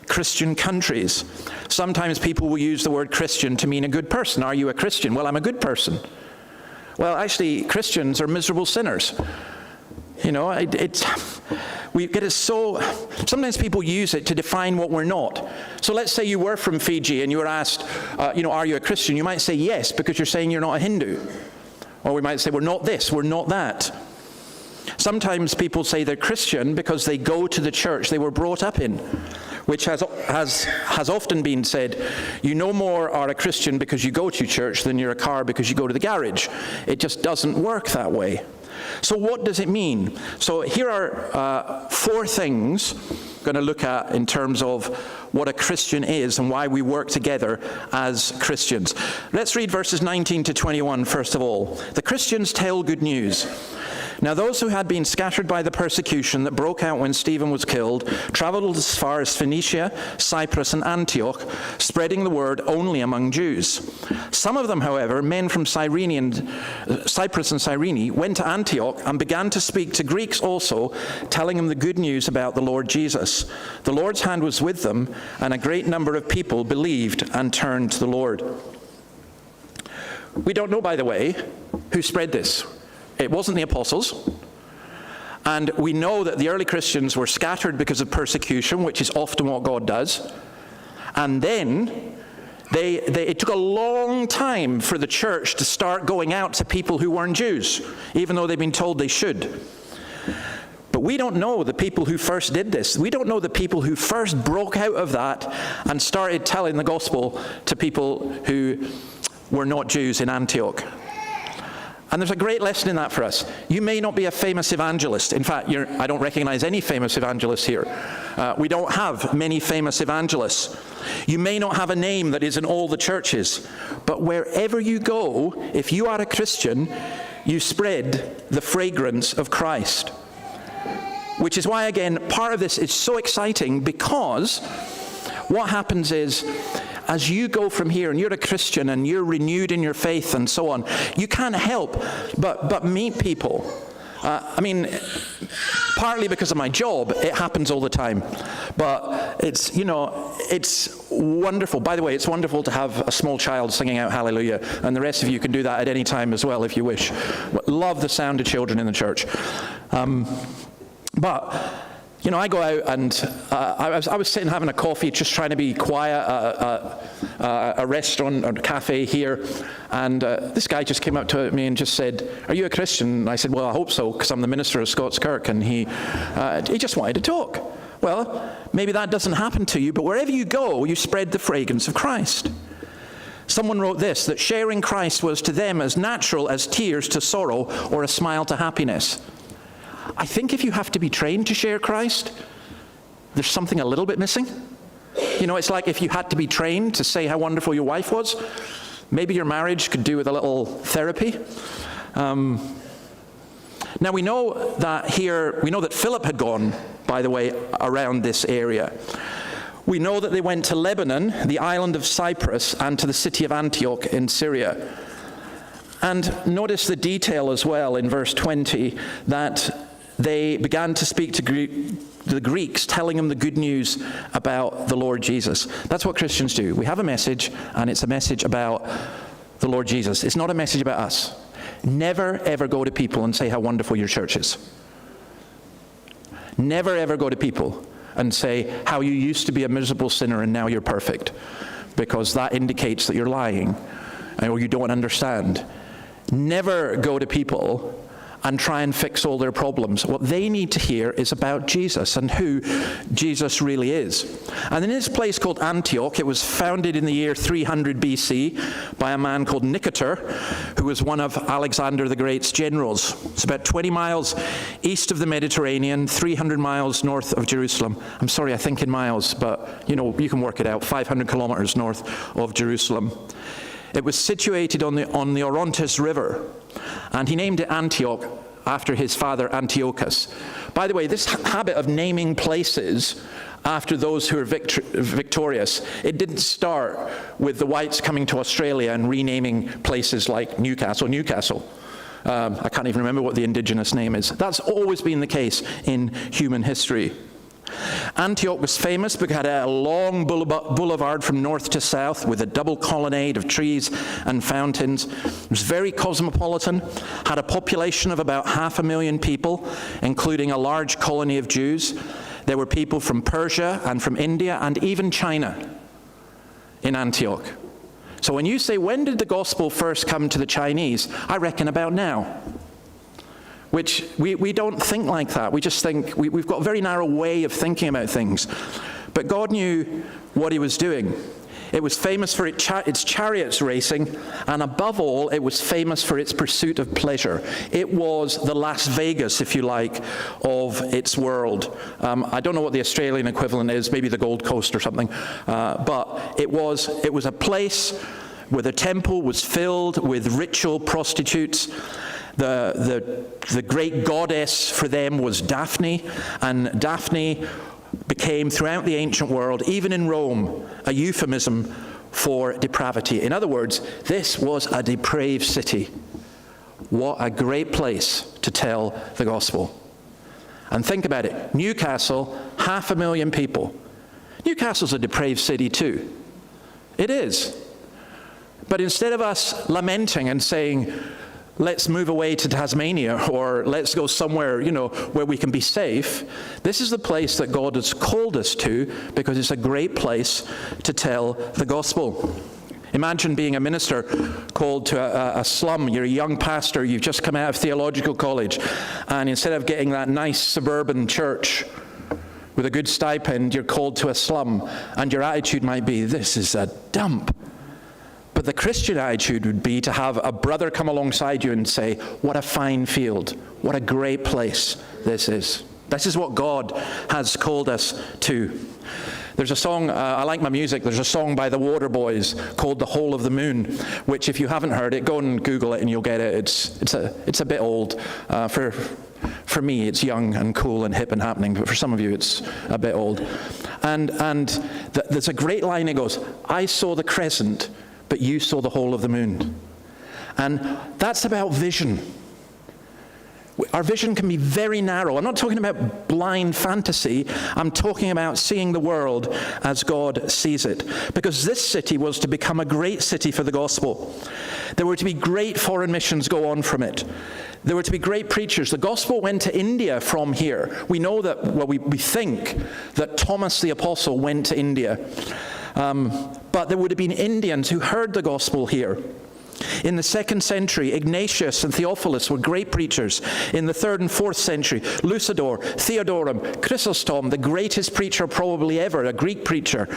Christian countries. Sometimes people will use the word Christian to mean a good person. Are you a Christian? Well, I'm a good person. Well, actually, Christians are miserable sinners. You know, we get it so, sometimes people use it to define what we're not. So let's say you were from Fiji and you were asked, are you a Christian? You might say yes, because you're saying you're not a Hindu. Or we might say, we're not this, we're not that. Sometimes people say they're Christian because they go to the church they were brought up in, which has often been said, you no more are a Christian because you go to church than you're a car because you go to the garage. It just doesn't work that way. So what does it mean? So here are 4 things I'm going to look at in terms of what a Christian is and why we work together as Christians. Let's read verses 19 to 21 first of all. The Christians tell good news. Now those who had been scattered by the persecution that broke out when Stephen was killed traveled as far as Phoenicia, Cyprus, and Antioch, spreading the word only among Jews. Some of them, however, men from Cyprus and Cyrene, went to Antioch and began to speak to Greeks also, telling them the good news about the Lord Jesus. The Lord's hand was with them, and a great number of people believed and turned to the Lord. We don't know, by the way, who spread this. It wasn't the apostles. And we know that the early Christians were scattered because of persecution, which is often what God does. And then it took a long time for the church to start going out to people who weren't Jews, even though they'd been told they should. But we don't know the people who first did this. We don't know the people who first broke out of that and started telling the gospel to people who were not Jews in Antioch. And there's a great lesson in that for us. You may not be a famous evangelist. In fact, I don't recognize any famous evangelists here. We don't have many famous evangelists. You may not have a name that is in all the churches. But wherever you go, if you are a Christian, you spread the fragrance of Christ. Which is why, again, part of this is so exciting, because what happens is, as you go from here and you're a Christian and you're renewed in your faith and so on, you can't help but meet people. Partly because of my job, it happens all the time. But it's wonderful. By the way, it's wonderful to have a small child singing out hallelujah, and the rest of you can do that at any time as well if you wish. Love the sound of children in the church. I go out and I was sitting having a coffee, just trying to be quiet, a restaurant or a cafe here, and this guy just came up to me and just said, "Are you a Christian?" And I said, "Well, I hope so, because I'm the minister of Scots Kirk." And he just wanted to talk. Well, maybe that doesn't happen to you, but wherever you go, you spread the fragrance of Christ. Someone wrote this, that sharing Christ was to them as natural as tears to sorrow or a smile to happiness. I think if you have to be trained to share Christ, there's something a little bit missing. It's like if you had to be trained to say how wonderful your wife was, maybe your marriage could do with a little therapy. Now we know that Philip had gone, by the way, around this area. We know that they went to Lebanon, the island of Cyprus, and to the city of Antioch in Syria. And notice the detail as well in verse 20, that they began to speak to the Greeks, telling them the good news about the Lord Jesus. That's what Christians do. We have a message, and it's a message about the Lord Jesus. It's not a message about us. Never, ever go to people and say how wonderful your church is. Never, ever go to people and say how you used to be a miserable sinner and now you're perfect, because that indicates that you're lying or you don't understand. Never go to people and try and fix all their problems. What they need to hear is about Jesus and who Jesus really is. And in this place called Antioch, it was founded in the year 300 BC by a man called Nicator, who was one of Alexander the Great's generals. It's about 20 miles east of the Mediterranean, 300 miles north of Jerusalem. I'm sorry, I think in miles, but you can work it out, 500 kilometers north of Jerusalem. It was situated on the Orontes River, and he named it Antioch after his father Antiochus. By the way, this habit of naming places after those who are victorious, it didn't start with the whites coming to Australia and renaming places like Newcastle. I can't even remember what the indigenous name is. That's always been the case in human history. Antioch was famous because it had a long boulevard from north to south with a double colonnade of trees and fountains. It was very cosmopolitan, had a population of about 500,000 people, including a large colony of Jews. There were people from Persia and from India and even China in Antioch. So when you say, when did the gospel first come to the Chinese? I reckon about now. Which we don't think like that. We just think, we've got a very narrow way of thinking about things. But God knew what he was doing. It was famous for its chariots racing, and above all, it was famous for its pursuit of pleasure. It was the Las Vegas, if you like, of its world. I don't know what the Australian equivalent is, maybe the Gold Coast or something, but it was a place where the temple was filled with ritual prostitutes. The great goddess for them was Daphne, and Daphne became, throughout the ancient world, even in Rome, a euphemism for depravity. In other words, this was a depraved city. What a great place to tell the gospel. And think about it, Newcastle, 500,000 people. Newcastle's a depraved city too. It is. But instead of us lamenting and saying, let's move away to Tasmania, or let's go somewhere, where we can be safe, this is the place that God has called us to, because it's a great place to tell the gospel. Imagine being a minister called to a slum. You're a young pastor, you've just come out of theological college, and instead of getting that nice suburban church with a good stipend, you're called to a slum, and your attitude might be, this is a dump. But the Christian attitude would be to have a brother come alongside you and say, what a fine field, what a great place this is. This is what God has called us to. There's a song, I like my music, there's a song by the Waterboys called The Hole of the Moon, which if you haven't heard it, go and Google it and you'll get it. It's a bit old. For me, it's young and cool and hip and happening, but for some of you, it's a bit old. And there's a great line, it goes, I saw the crescent, but you saw the whole of the moon. And that's about vision. Our vision can be very narrow. I'm not talking about blind fantasy. I'm talking about seeing the world as God sees it. Because this city was to become a great city for the gospel. There were to be great foreign missions go on from it. There were to be great preachers. The gospel went to India from here. We know that, we think that Thomas the Apostle went to India. But there would have been Indians who heard the gospel here. In the 2nd century, Ignatius and Theophilus were great preachers. In the 3rd and 4th century, Lucidor, Theodorum, Chrysostom, the greatest preacher probably ever, a Greek preacher,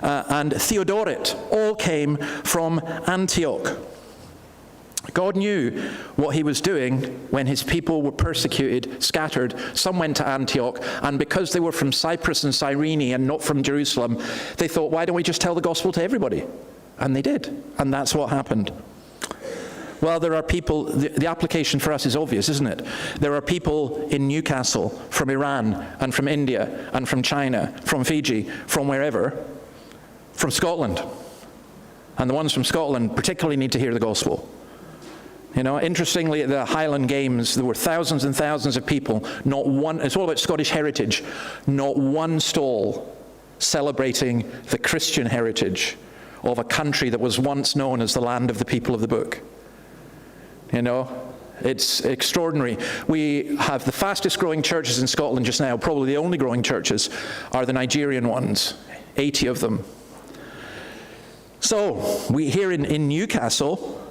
and Theodoret, all came from Antioch. God knew what he was doing when his people were persecuted, scattered. Some went to Antioch, and because they were from Cyprus and Cyrene and not from Jerusalem, they thought, why don't we just tell the gospel to everybody? And they did, and that's what happened. Well, there are people, the application for us is obvious, isn't it? There are people in Newcastle from Iran and from India and from China, from Fiji, from wherever, from Scotland. And the ones from Scotland particularly need to hear the gospel. Interestingly, at the Highland Games, there were thousands and thousands of people, not one, it's all about Scottish heritage, not one stall celebrating the Christian heritage of a country that was once known as the land of the people of the book. It's extraordinary. We have the fastest growing churches in Scotland just now. Probably the only growing churches are the Nigerian ones, 80 of them. So, we here in Newcastle,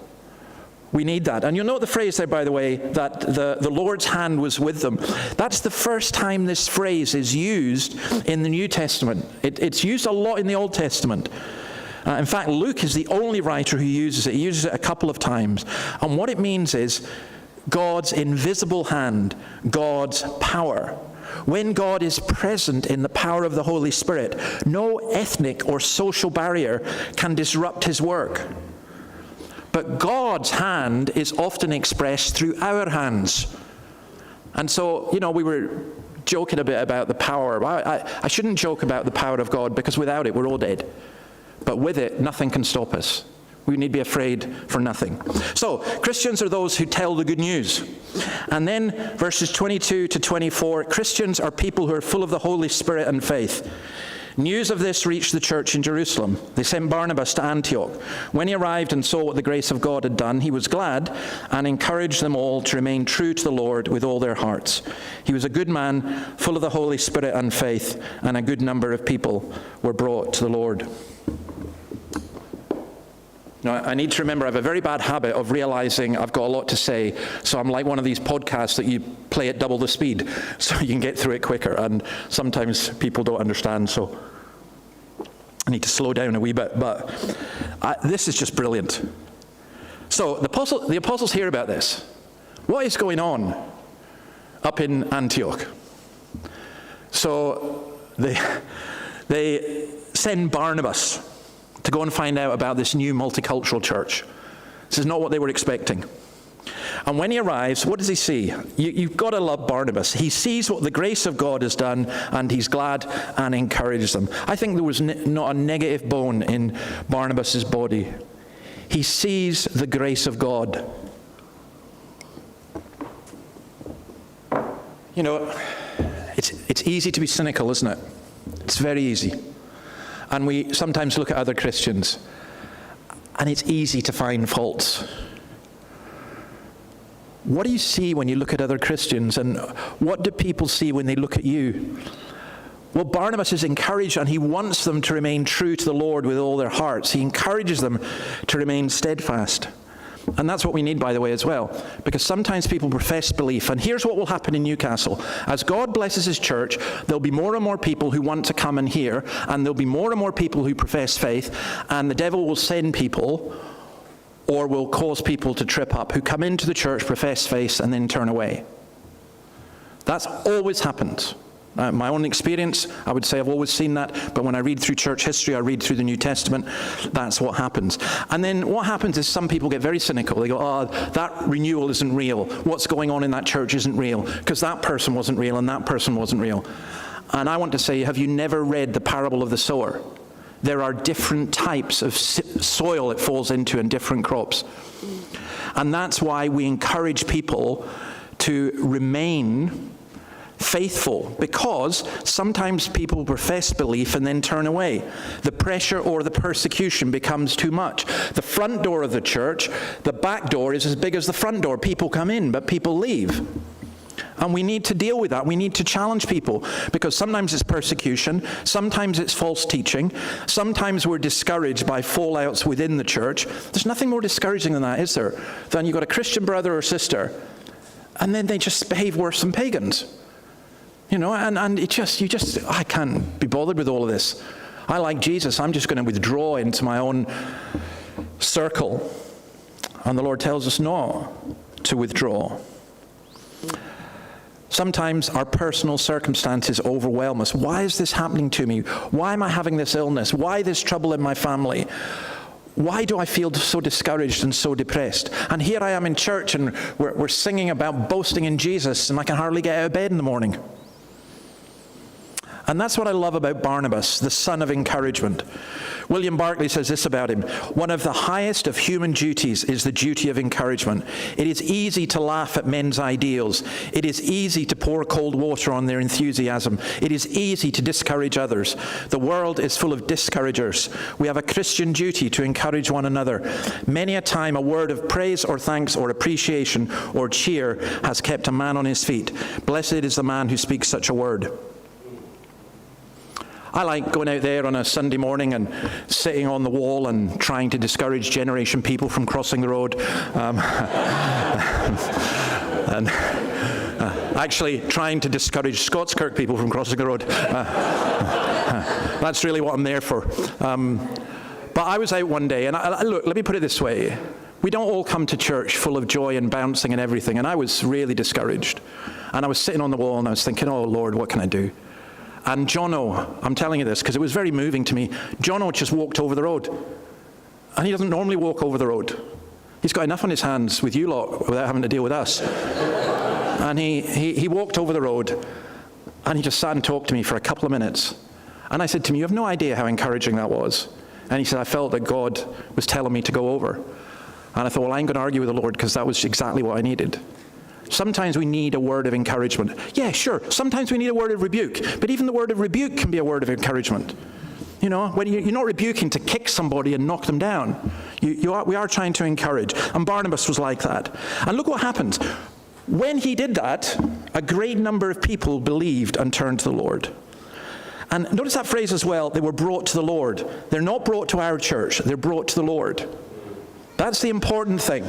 we need that. And you'll note the phrase there, by the way, that the Lord's hand was with them. That's the first time this phrase is used in the New Testament. It's used a lot in the Old Testament. In fact, Luke is the only writer who uses it. He uses it a couple of times. And what it means is God's invisible hand, God's power. When God is present in the power of the Holy Spirit, no ethnic or social barrier can disrupt his work. But God's hand is often expressed through our hands. And so, we were joking a bit about the power. I shouldn't joke about the power of God, because without it, we're all dead. But with it, nothing can stop us. We need be afraid for nothing. So, Christians are those who tell the good news. And then verses 22 to 24, Christians are people who are full of the Holy Spirit and faith. News of this reached the church in Jerusalem. They sent Barnabas to Antioch. When he arrived and saw what the grace of God had done, he was glad and encouraged them all to remain true to the Lord with all their hearts. He was a good man, full of the Holy Spirit and faith, and a good number of people were brought to the Lord. Now, I need to remember I have a very bad habit of realizing I've got a lot to say, so I'm like one of these podcasts that you play at double the speed so you can get through it quicker, and sometimes people don't understand, so I need to slow down a wee bit, but this is just brilliant. So the apostles hear about this. What is going on up in Antioch? So they send Barnabas to go and find out about this new multicultural church. This is not what they were expecting. And when he arrives, what does he see? You've got to love Barnabas. He sees what the grace of God has done, and he's glad and encourages them. I think there was not a negative bone in Barnabas's body. He sees the grace of God. You know, it's easy to be cynical, isn't it? It's very easy. And we sometimes look at other Christians, and it's easy to find faults. What do you see when you look at other Christians, and what do people see when they look at you? Well, Barnabas is encouraged, and he wants them to remain true to the Lord with all their hearts. He encourages them to remain steadfast. And that's what we need, by the way, as well. Because sometimes people profess belief. And here's what will happen in Newcastle. As God blesses his church, there'll be more and more people who want to come and hear. And there'll be more and more people who profess faith. And the devil will send people, or will cause people to trip up, who come into the church, profess faith, and then turn away. That's always happened. My own experience, I would say I've always seen that, but when I read through church history, I read through the New Testament, that's what happens. And then what happens is some people get very cynical. They go, oh, that renewal isn't real. What's going on in that church isn't real, because that person wasn't real and that person wasn't real. And I want to say, have you never read the parable of the sower? There are different types of soil it falls into and different crops. And that's why we encourage people to remain faithful, because sometimes people profess belief and then turn away. The pressure or the persecution becomes too much. The front door of the church, the back door is as big as the front door. People come in, but people leave. And we need to deal with that. We need to challenge people, because sometimes it's persecution, sometimes it's false teaching, sometimes we're discouraged by fallouts within the church. There's nothing more discouraging than that, is there? Than you've got a Christian brother or sister, and then they just behave worse than pagans. You know, and I can't be bothered with all of this. I like Jesus. I'm just going to withdraw into my own circle. And the Lord tells us not to withdraw. Sometimes our personal circumstances overwhelm us. Why is this happening to me? Why am I having this illness? Why this trouble in my family? Why do I feel so discouraged and so depressed? And here I am in church, and we're singing about boasting in Jesus, and I can hardly get out of bed in the morning. And that's what I love about Barnabas, the son of encouragement. William Barclay says this about him: one of the highest of human duties is the duty of encouragement. It is easy to laugh at men's ideals. It is easy to pour cold water on their enthusiasm. It is easy to discourage others. The world is full of discouragers. We have a Christian duty to encourage one another. Many a time a word of praise or thanks or appreciation or cheer has kept a man on his feet. Blessed is the man who speaks such a word. I like going out there on a Sunday morning and sitting on the wall and trying to discourage Generation people from crossing the road. And actually trying to discourage Scottskirk people from crossing the road. That's really what I'm there for. But I was out one day, and look, let me put it this way. We don't all come to church full of joy and bouncing and everything, and I was really discouraged. And I was sitting on the wall and I was thinking, oh Lord, what can I do? And Jono, I'm telling you this because it was very moving to me, Jono just walked over the road. And he doesn't normally walk over the road. He's got enough on his hands with you lot without having to deal with us. And he walked over the road, and he just sat and talked to me for a couple of minutes. And I said to him, you have no idea how encouraging that was. And he said, I felt that God was telling me to go over. And I thought, well, I ain't going to argue with the Lord because that was exactly what I needed. Sometimes we need a word of encouragement. Yeah, sure. Sometimes we need a word of rebuke. But even the word of rebuke can be a word of encouragement. You know, when you're not rebuking to kick somebody and knock them down. We are trying to encourage. And Barnabas was like that. And look what happened. When he did that, a great number of people believed and turned to the Lord. And notice that phrase as well, they were brought to the Lord. They're not brought to our church, they're brought to the Lord. That's the important thing.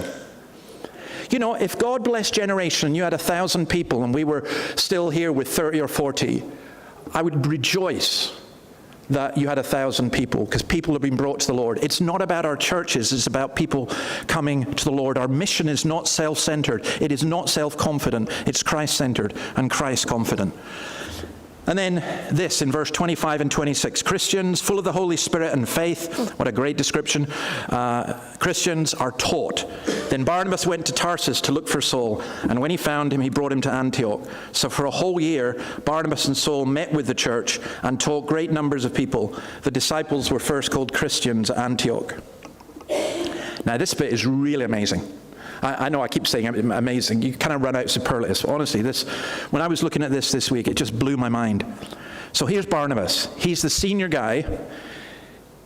You know, if God blessed Generation and you had 1,000 people and we were still here with 30 or 40, I would rejoice that you had 1,000 people, because people have been brought to the Lord. It's not about our churches, it's about people coming to the Lord. Our mission is not self-centered, it is not self-confident, it's Christ-centered and Christ-confident. And then this in verse 25 and 26, Christians full of the Holy Spirit and faith, what a great description, Christians are taught. Then Barnabas went to Tarsus to look for Saul, and when he found him, he brought him to Antioch. So for a whole year, Barnabas and Saul met with the church and taught great numbers of people. The disciples were first called Christians at Antioch. Now this bit is really amazing. I know I keep saying amazing. You kind of run out of superlatives. Honestly, when I was looking at this week, it just blew my mind. So here's Barnabas. He's the senior guy.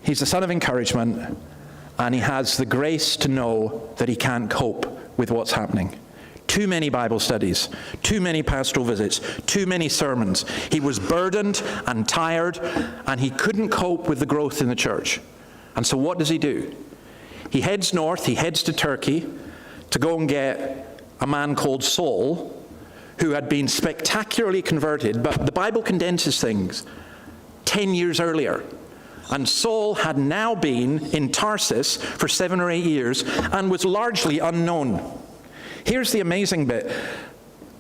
He's the son of encouragement. And he has the grace to know that he can't cope with what's happening. Too many Bible studies, too many pastoral visits, too many sermons. He was burdened and tired, and he couldn't cope with the growth in the church. And so what does he do? He heads north, he heads to Turkey, to go and get a man called Saul, who had been spectacularly converted, but the Bible condenses things 10 years earlier. And Saul had now been in Tarsus for 7 or 8 years and was largely unknown. Here's the amazing bit.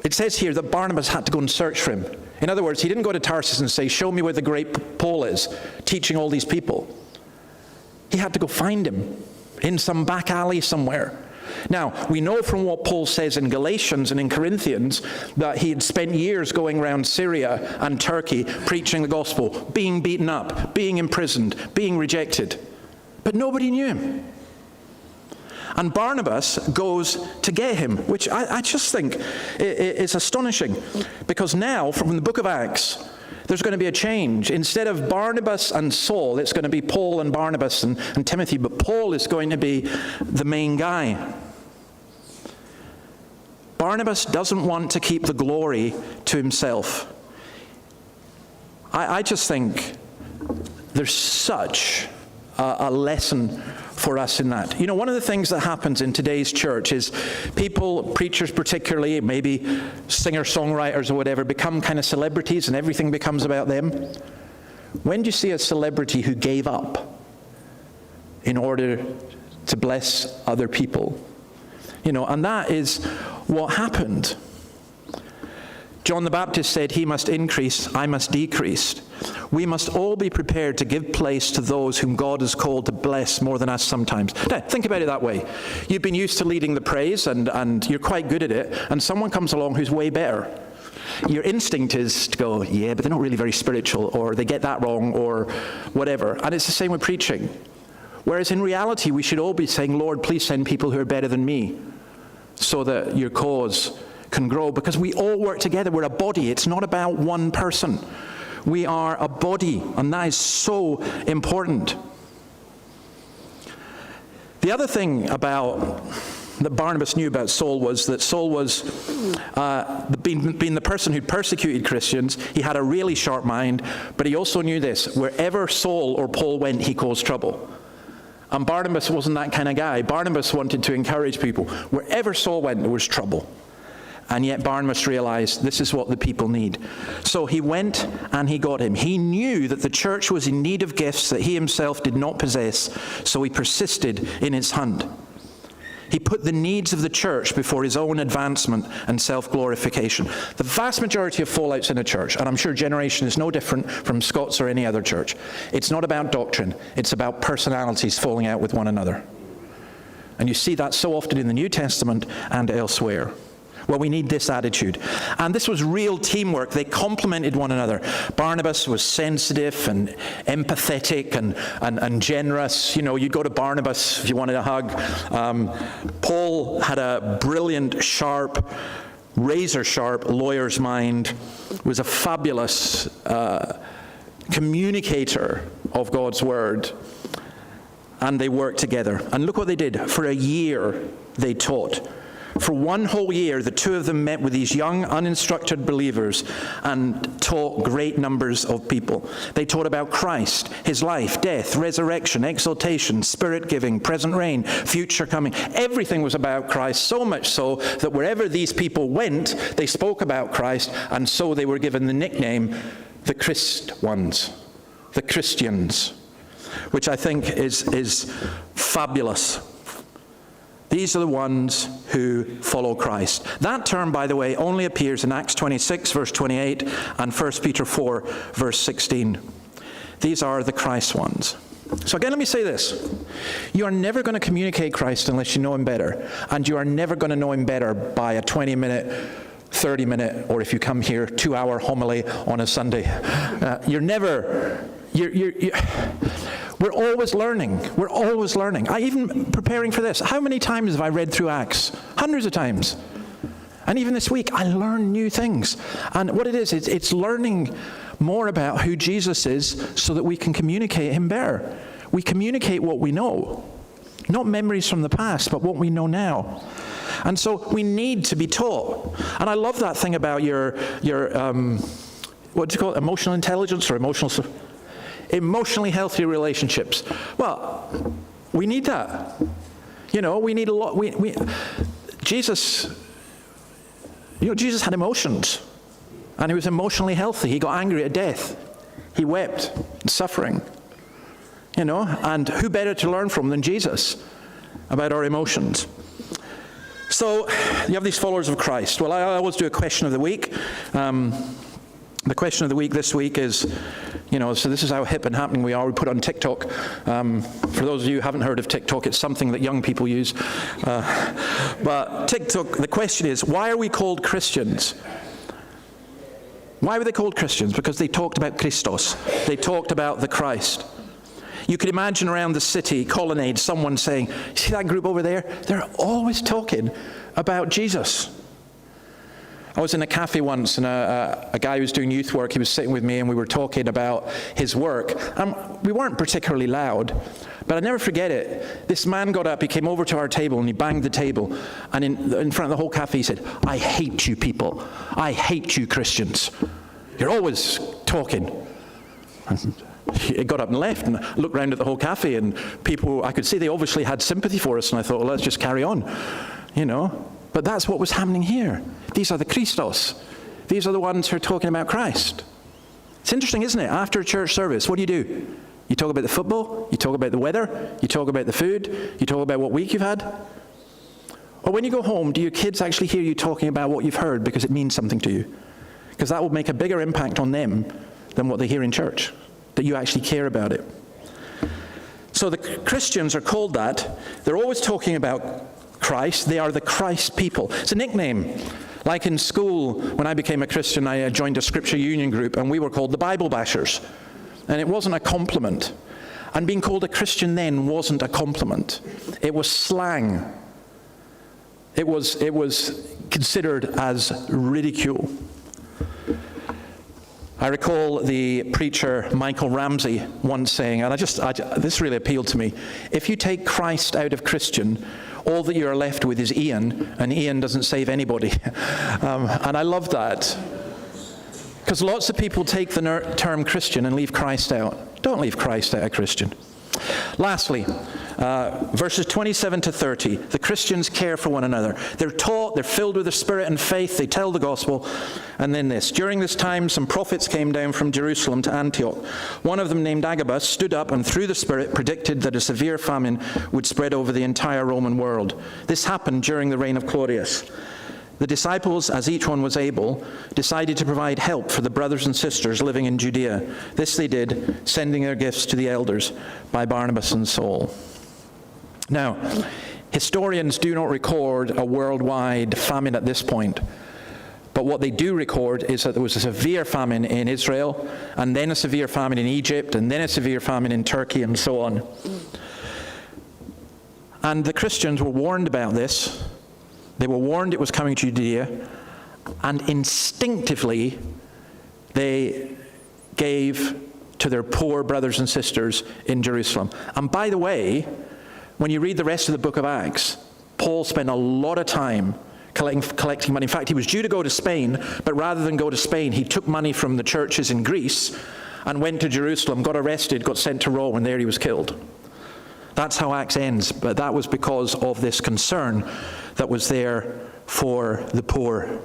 It says here that Barnabas had to go and search for him. In other words, he didn't go to Tarsus and say, show me where the great Paul is, teaching all these people. He had to go find him in some back alley somewhere. Now, we know from what Paul says in Galatians and in Corinthians that he had spent years going around Syria and Turkey preaching the gospel, being beaten up, being imprisoned, being rejected. But nobody knew him. And Barnabas goes to get him, which I just think is astonishing. Because now, from the book of Acts, there's going to be a change. Instead of Barnabas and Saul, it's going to be Paul and Barnabas and Timothy, but Paul is going to be the main guy. Barnabas doesn't want to keep the glory to himself. I just think there's such a lesson for us in that. You know, one of the things that happens in today's church is people, preachers particularly, maybe singer-songwriters or whatever, become kind of celebrities and everything becomes about them. When do you see a celebrity who gave up in order to bless other people? You know, and that is what happened. John the Baptist said, he must increase, I must decrease. We must all be prepared to give place to those whom God has called to bless more than us sometimes. Now, think about it that way. You've been used to leading the praise and you're quite good at it, and someone comes along who's way better. Your instinct is to go, yeah, but they're not really very spiritual, or they get that wrong, or whatever. And it's the same with preaching. Whereas in reality, we should all be saying, Lord, please send people who are better than me so that your cause can grow, because we all work together. We're a body. It's not about one person. We are a body, and that is so important. The other thing that Barnabas knew about Saul was that Saul was being the person who'd persecuted Christians. He had a really sharp mind, but he also knew this: wherever Saul or Paul went, he caused trouble. And Barnabas wasn't that kind of guy. Barnabas wanted to encourage people. Wherever Saul went, there was trouble. And yet Barnabas realized this is what the people need. So he went and he got him. He knew that the church was in need of gifts that he himself did not possess, so he persisted in his hunt. He put the needs of the church before his own advancement and self-glorification. The vast majority of fallouts in a church, and I'm sure Generation is no different from Scots or any other church, it's not about doctrine, it's about personalities falling out with one another. And you see that so often in the New Testament and elsewhere. Well, we need this attitude. And this was real teamwork. They complemented one another. Barnabas was sensitive and empathetic and generous. You know, you'd go to Barnabas if you wanted a hug. Paul had a brilliant, sharp, razor-sharp lawyer's mind, was a fabulous communicator of God's word. And they worked together. And look what they did. For a year, they taught. For 1 whole year, the two of them met with these young, uninstructed believers and taught great numbers of people. They taught about Christ, his life, death, resurrection, exaltation, spirit-giving, present reign, future coming. Everything was about Christ, so much so that wherever these people went, they spoke about Christ, and so they were given the nickname the Christ ones, the Christians, which I think is fabulous. These are the ones who follow Christ. That term, by the way, only appears in Acts 26, verse 28, and 1 Peter 4, verse 16. These are the Christ ones. So again, let me say this. You are never going to communicate Christ unless you know him better. And you are never going to know him better by a 20-minute, 30-minute, or if you come here, 2-hour homily on a Sunday. We're always learning. We're always learning. Even preparing for this, how many times have I read through Acts? Hundreds of times. And even this week, I learn new things. And what it is, it's learning more about who Jesus is so that we can communicate him better. We communicate what we know. Not memories from the past, but what we know now. And so we need to be taught. And I love that thing about your what do you call it, emotional intelligence or emotionally healthy relationships. Well, we need that. You know, we need a lot. Jesus had emotions, and he was emotionally healthy. He got angry at death. He wept, suffering. You know, and who better to learn from than Jesus about our emotions? So you have these followers of Christ. Well, I always do a question of the week. The question of the week this week is, so this is how hip and happening we are. We put on TikTok. For those of you who haven't heard of TikTok, it's something that young people use. But TikTok, the question is, why are we called Christians? Why were they called Christians? Because they talked about Christos. They talked about the Christ. You could imagine around the city colonnade someone saying, see that group over there? They're always talking about Jesus. I was in a cafe once, and a guy who was doing youth work, he was sitting with me, and we were talking about his work. We weren't particularly loud, but I'll never forget it. This man got up, he came over to our table, and he banged the table, and in front of the whole cafe, he said, I hate you people. I hate you Christians. You're always talking. And he got up and left, and I looked around at the whole cafe, and people, I could see they obviously had sympathy for us, and I thought, well, let's just carry on, But that's what was happening here. These are the Christos. These are the ones who are talking about Christ. It's interesting, isn't it? After a church service, what do? You talk about the football, you talk about the weather, you talk about the food, you talk about what week you've had. Or when you go home, do your kids actually hear you talking about what you've heard because it means something to you? Because that will make a bigger impact on them than what they hear in church, that you actually care about it. So the Christians are called that. They're always talking about Christ. They are the Christ people. It's a nickname. Like in school, when I became a Christian, I joined a scripture union group, and we were called the Bible Bashers. And it wasn't a compliment. And being called a Christian then wasn't a compliment. It was slang. It was considered as ridicule. I recall the preacher Michael Ramsey once saying, and this really appealed to me, if you take Christ out of Christian, all that you're left with is Ian, and Ian doesn't save anybody. And I love that. Because lots of people take the term Christian and leave Christ out. Don't leave Christ out of Christian. Lastly, verses 27 to 30, the Christians care for one another. They're taught, they're filled with the Spirit and faith, they tell the gospel. And then this, during this time, some prophets came down from Jerusalem to Antioch. One of them, named Agabus, stood up and through the Spirit predicted that a severe famine would spread over the entire Roman world. This happened during the reign of Claudius. The disciples, as each one was able, decided to provide help for the brothers and sisters living in Judea. This they did, sending their gifts to the elders by Barnabas and Saul. Now, Historians do not record a worldwide famine at this point. But what they do record is that there was a severe famine in Israel, and then a severe famine in Egypt, and then a severe famine in Turkey, and so on. And the Christians were warned about this. They were warned it was coming to Judea, and instinctively they gave to their poor brothers and sisters in Jerusalem. And by the way, when you read the rest of the book of Acts, Paul spent a lot of time collecting money. In fact, he was due to go to Spain, but rather than go to Spain, he took money from the churches in Greece and went to Jerusalem, got arrested, got sent to Rome, and there he was killed. That's how Acts ends, but that was because of this concern that was there for the poor.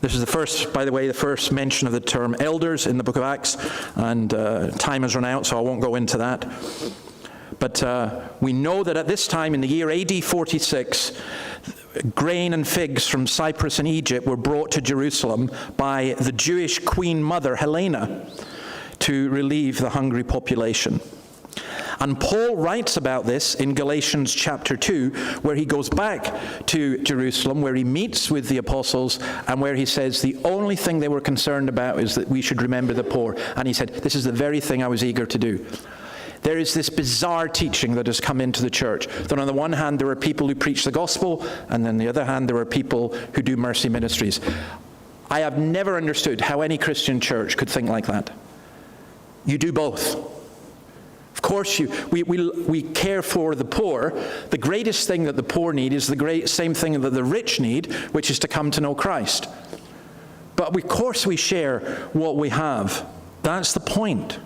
This is the first, by the way, the first mention of the term elders in the book of Acts, and time has run out, so I won't go into that. But we know that at this time, in the year AD 46, grain and figs from Cyprus and Egypt were brought to Jerusalem by the Jewish queen mother, Helena, to relieve the hungry population. And Paul writes about this in Galatians chapter 2, where he goes back to Jerusalem, where he meets with the apostles, and where he says the only thing they were concerned about is that we should remember the poor. And he said, this is the very thing I was eager to do. There is this bizarre teaching that has come into the church, that on the one hand there are people who preach the gospel, and on the other hand there are people who do mercy ministries. I have never understood how any Christian church could think like that. You do both. Of course, we care for the poor. The greatest thing that the poor need is the same thing that the rich need, which is to come to know Christ. But of course we share what we have. That's the point.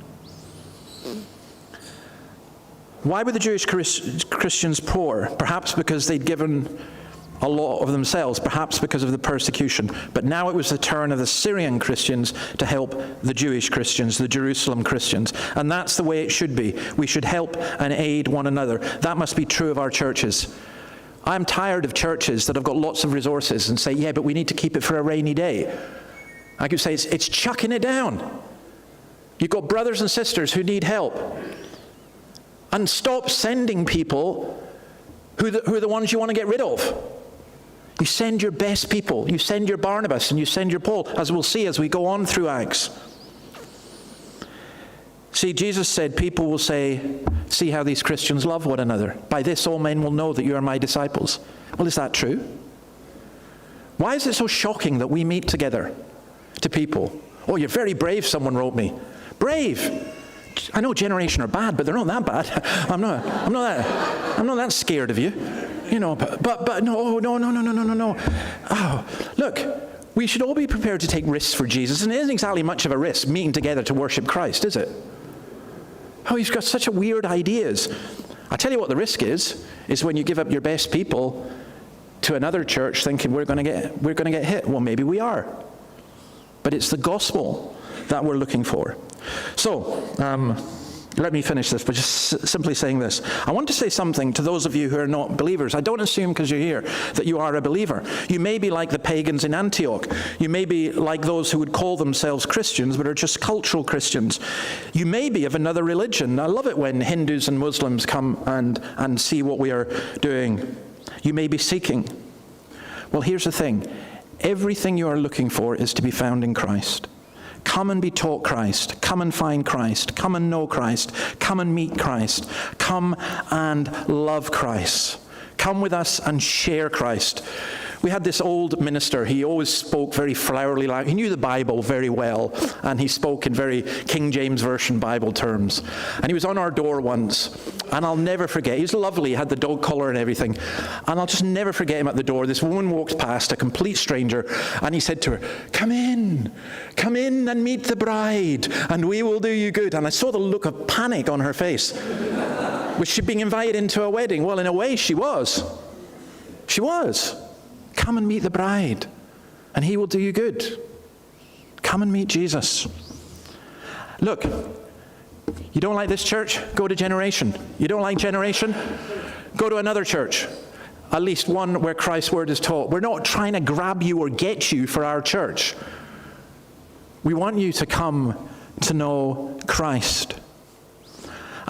Why were the Jewish Christians poor? Perhaps because they'd given a lot of themselves, perhaps because of the persecution. But now it was the turn of the Syrian Christians to help the Jewish Christians, the Jerusalem Christians. And that's the way it should be. We should help and aid one another. That must be true of our churches. I'm tired of churches that have got lots of resources and say, yeah, but we need to keep it for a rainy day. I could say it's chucking it down. You've got brothers and sisters who need help. And stop sending people who are the ones you want to get rid of. You send your best people. You send your Barnabas and you send your Paul, as we'll see as we go on through Acts. See, Jesus said, people will say, see how these Christians love one another. By this all men will know that you are my disciples. Well, is that true? Why is it so shocking that we meet together to people? Oh, you're very brave, someone wrote me. Brave! I know Generation are bad, but they're not that bad. I'm not that scared of you, you know. But no. Oh, look, we should all be prepared to take risks for Jesus, and it isn't exactly much of a risk meeting together to worship Christ, is it? Oh, he's got such weird ideas. I tell you what the risk is when you give up your best people to another church thinking we're going to get hit. Well, maybe we are, but it's the gospel that we're looking for. So, let me finish this by just simply saying this. I want to say something to those of you who are not believers. I don't assume because you're here that you are a believer. You may be like the pagans in Antioch. You may be like those who would call themselves Christians but are just cultural Christians. You may be of another religion. I love it when Hindus and Muslims come and see what we are doing. You may be seeking. Well, here's the thing. Everything you are looking for is to be found in Christ. Come and be taught Christ. Come and find Christ. Come and know Christ. Come and meet Christ. Come and love Christ. Come with us and share Christ. We had this old minister. He always spoke very flowery. He knew the Bible very well, and he spoke in very King James Version Bible terms. And he was on our door once, and I'll never forget. He was lovely. He had the dog collar and everything. And I'll just never forget him at the door. This woman walked past, a complete stranger, and he said to her, come in and meet the bride, and we will do you good. And I saw the look of panic on her face. Was she being invited into a wedding? Well, in a way, she was. She was. Come and meet the bride, and he will do you good. Come and meet Jesus. Look, you don't like this church? Go to Generation. You don't like Generation? Go to another church, at least one where Christ's word is taught. We're not trying to grab you or get you for our church. We want you to come to know Christ.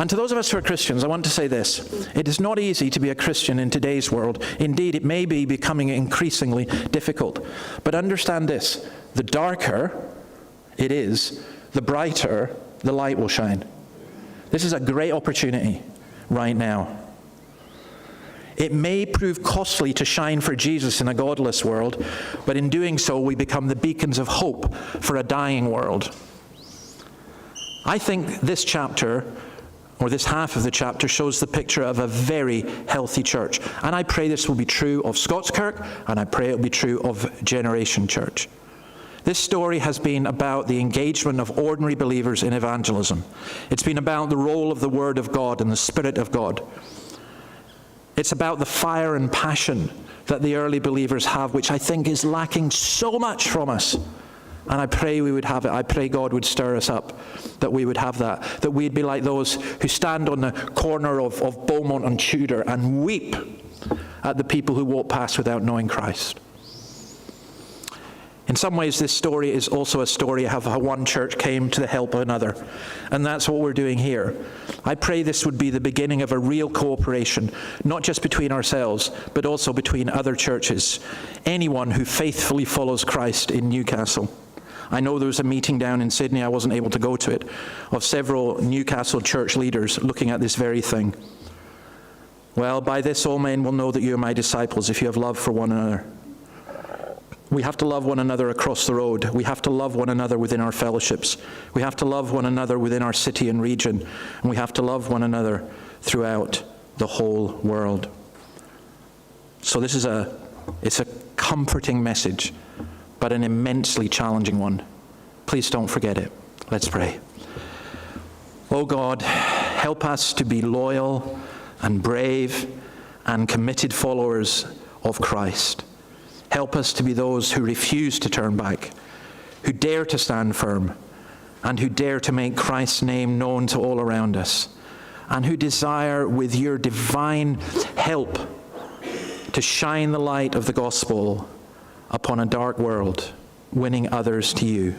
And to those of us who are Christians, I want to say this. It is not easy to be a Christian in today's world. Indeed, it may be becoming increasingly difficult. But understand this, the darker it is, the brighter the light will shine. This is a great opportunity right now. It may prove costly to shine for Jesus in a godless world, but in doing so, we become the beacons of hope for a dying world. I think this chapter, or this half of the chapter, shows the picture of a very healthy church. And I pray this will be true of Scottskirk, and I pray it will be true of Generation Church. This story has been about the engagement of ordinary believers in evangelism. It's been about the role of the Word of God and the Spirit of God. It's about the fire and passion that the early believers have, which I think is lacking so much from us. And I pray we would have it. I pray God would stir us up, that we would have that we'd be like those who stand on the corner of Beaumont and Tudor and weep at the people who walk past without knowing Christ. In some ways, this story is also a story of how one church came to the help of another. And that's what we're doing here. I pray this would be the beginning of a real cooperation, not just between ourselves, but also between other churches. Anyone who faithfully follows Christ in Newcastle. I know there was a meeting down in Sydney, I wasn't able to go to it, of several Newcastle church leaders looking at this very thing. Well, by this all men will know that you are my disciples if you have love for one another. We have to love one another across the road. We have to love one another within our fellowships. We have to love one another within our city and region. And we have to love one another throughout the whole world. So this is it's a comforting message, but an immensely challenging one. Please don't forget it. Let's pray. Oh God, help us to be loyal and brave and committed followers of Christ. Help us to be those who refuse to turn back, who dare to stand firm, and who dare to make Christ's name known to all around us, and who desire, with your divine help, to shine the light of the gospel upon a dark world, winning others to you.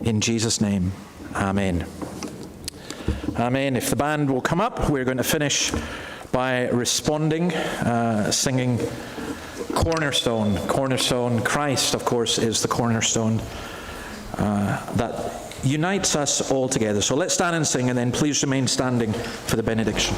In Jesus' name, amen. Amen. If the band will come up, we're going to finish by responding, singing Cornerstone. Cornerstone. Christ, of course, is the cornerstone that unites us all together. So let's stand and sing, and then please remain standing for the benediction.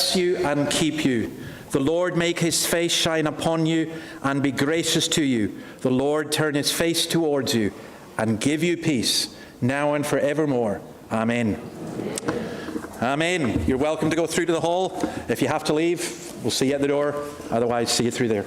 bless you and keep you. The Lord make his face shine upon you and be gracious to you. The Lord turn his face towards you and give you peace, now and forevermore. Amen. Amen. You're welcome to go through to the hall. If you have to leave, we'll see you at the door. Otherwise, see you through there.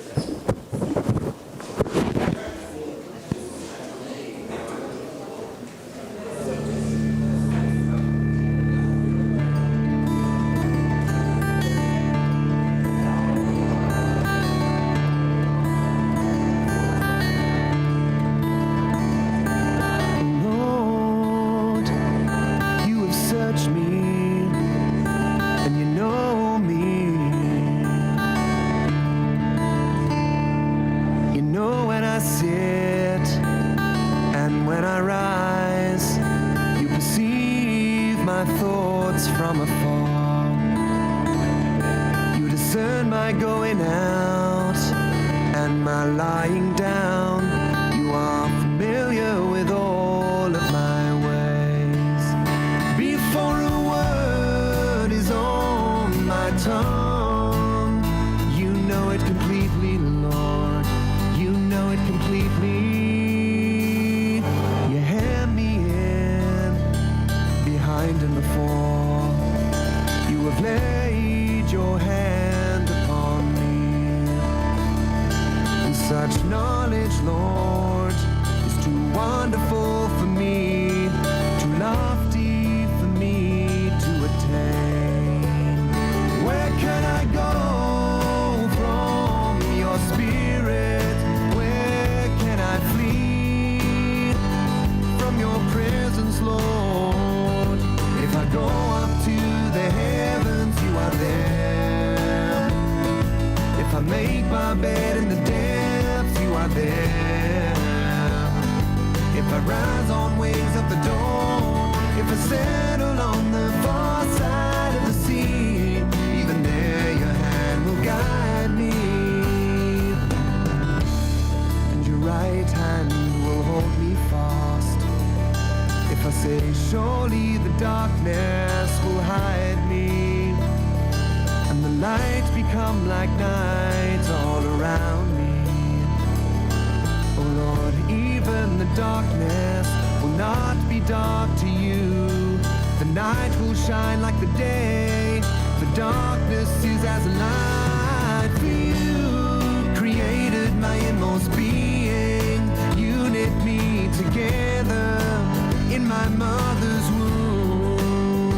Lord, you have searched me, and you know me. You know when I sit and when I rise. You perceive my thoughts from afar. You discern my going out and my lying down. You are familiar with all of my ways. Before a word is on my tongue, you know it completely, Lord. You know it completely. You hem me in, behind and before. You have laid your hand upon me. And such knowledge, Lord, is too wonderful for me, too lofty for me to attain. Where can I go from your spirit? Where can I flee from your presence, Lord? If I go up to the heavens, you are there. If I make my bed in the depths, you are there. If I rise on wings of the dawn, if I settle on the far side of the sea, even there your hand will guide me, and your right hand will hold me fast. If I say, surely the darkness will hide me, and the light become like night all around me. Oh Lord, even the darkness will not be dark to you. The night will shine like the day. The darkness is as a light for you. Created my inmost being. You knit me together in my mother's womb.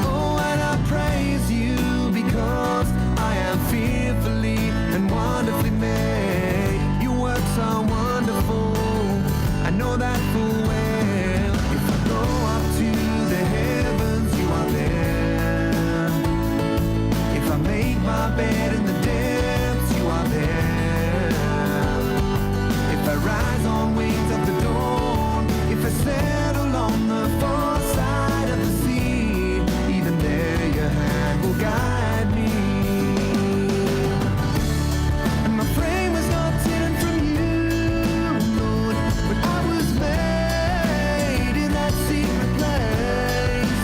Oh, and I praise you because I am fearfully and wonderfully made. Your works are wonderful, I know that full well. If I go up to the heavens, you are there. If I make my bed in the depths, you are there. If I rise on wings of the dawn, if I settle on the far side of the sea, even there your hand will guide me. And my frame was not hidden from you, Lord, but I was made in that secret place.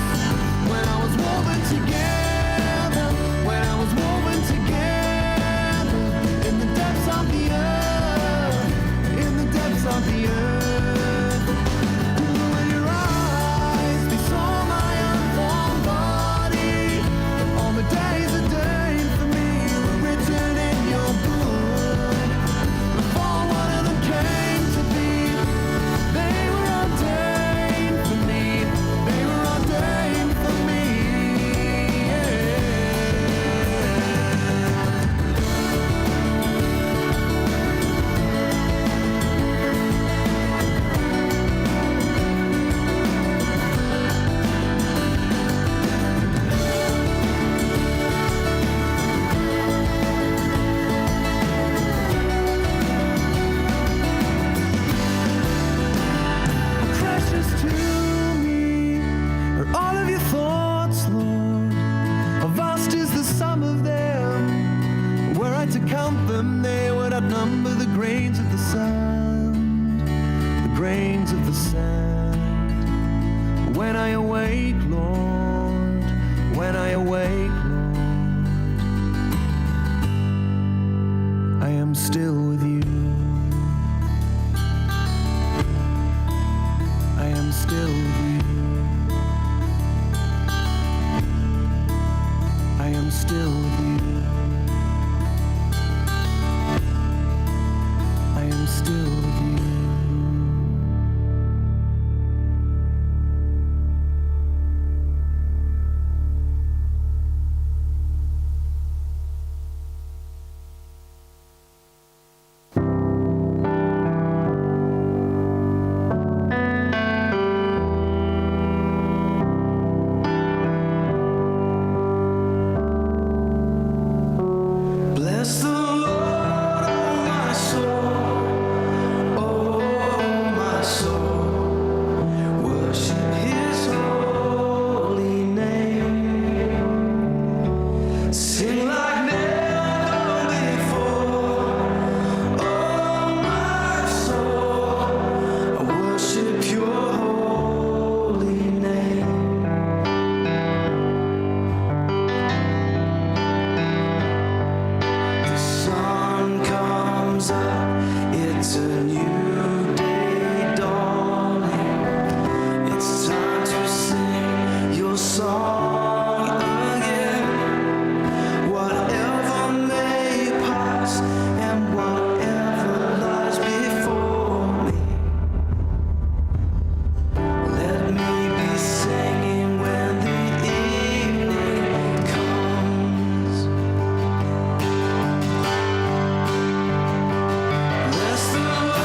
When I was woven together, when I was woven together, in the depths of the earth, in the depths of the earth. When your eyes they saw my unformed body, all the days ordained for me were written in your book. Before one of them came to be, they were ordained for me. They were ordained for me. Precious to me are all of your thoughts, Lord. How vast is the sum of them. Were I to count them, they would outnumber the grains of the sand. The grains of the sand. When I awake, Lord, when I awake, Lord, still here. I am still here. I am still here. Bless the Lord, oh my soul, oh my soul, worship His holy name. Sing like never before, oh my soul, I worship Your holy name. The sun comes up, it's a new day dawning. It's time to sing Your song again. Whatever may pass and whatever lies before me, let me be singing when the evening comes. Bless the Lord.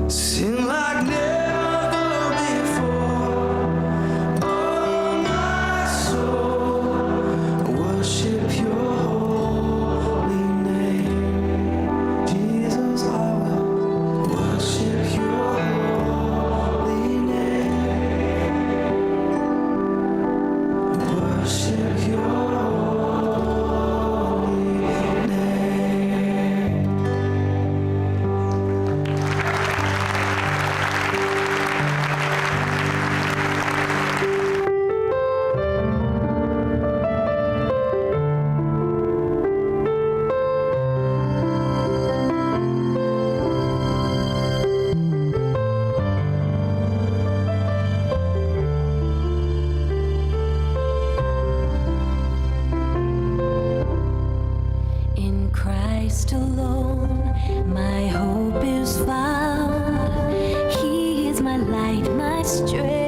Sing like never before. Oh, my soul, worship your holy name. Jesus, I will worship your holy name. Worship your holy name. In Christ alone, my hope is found. He is my light, my strength.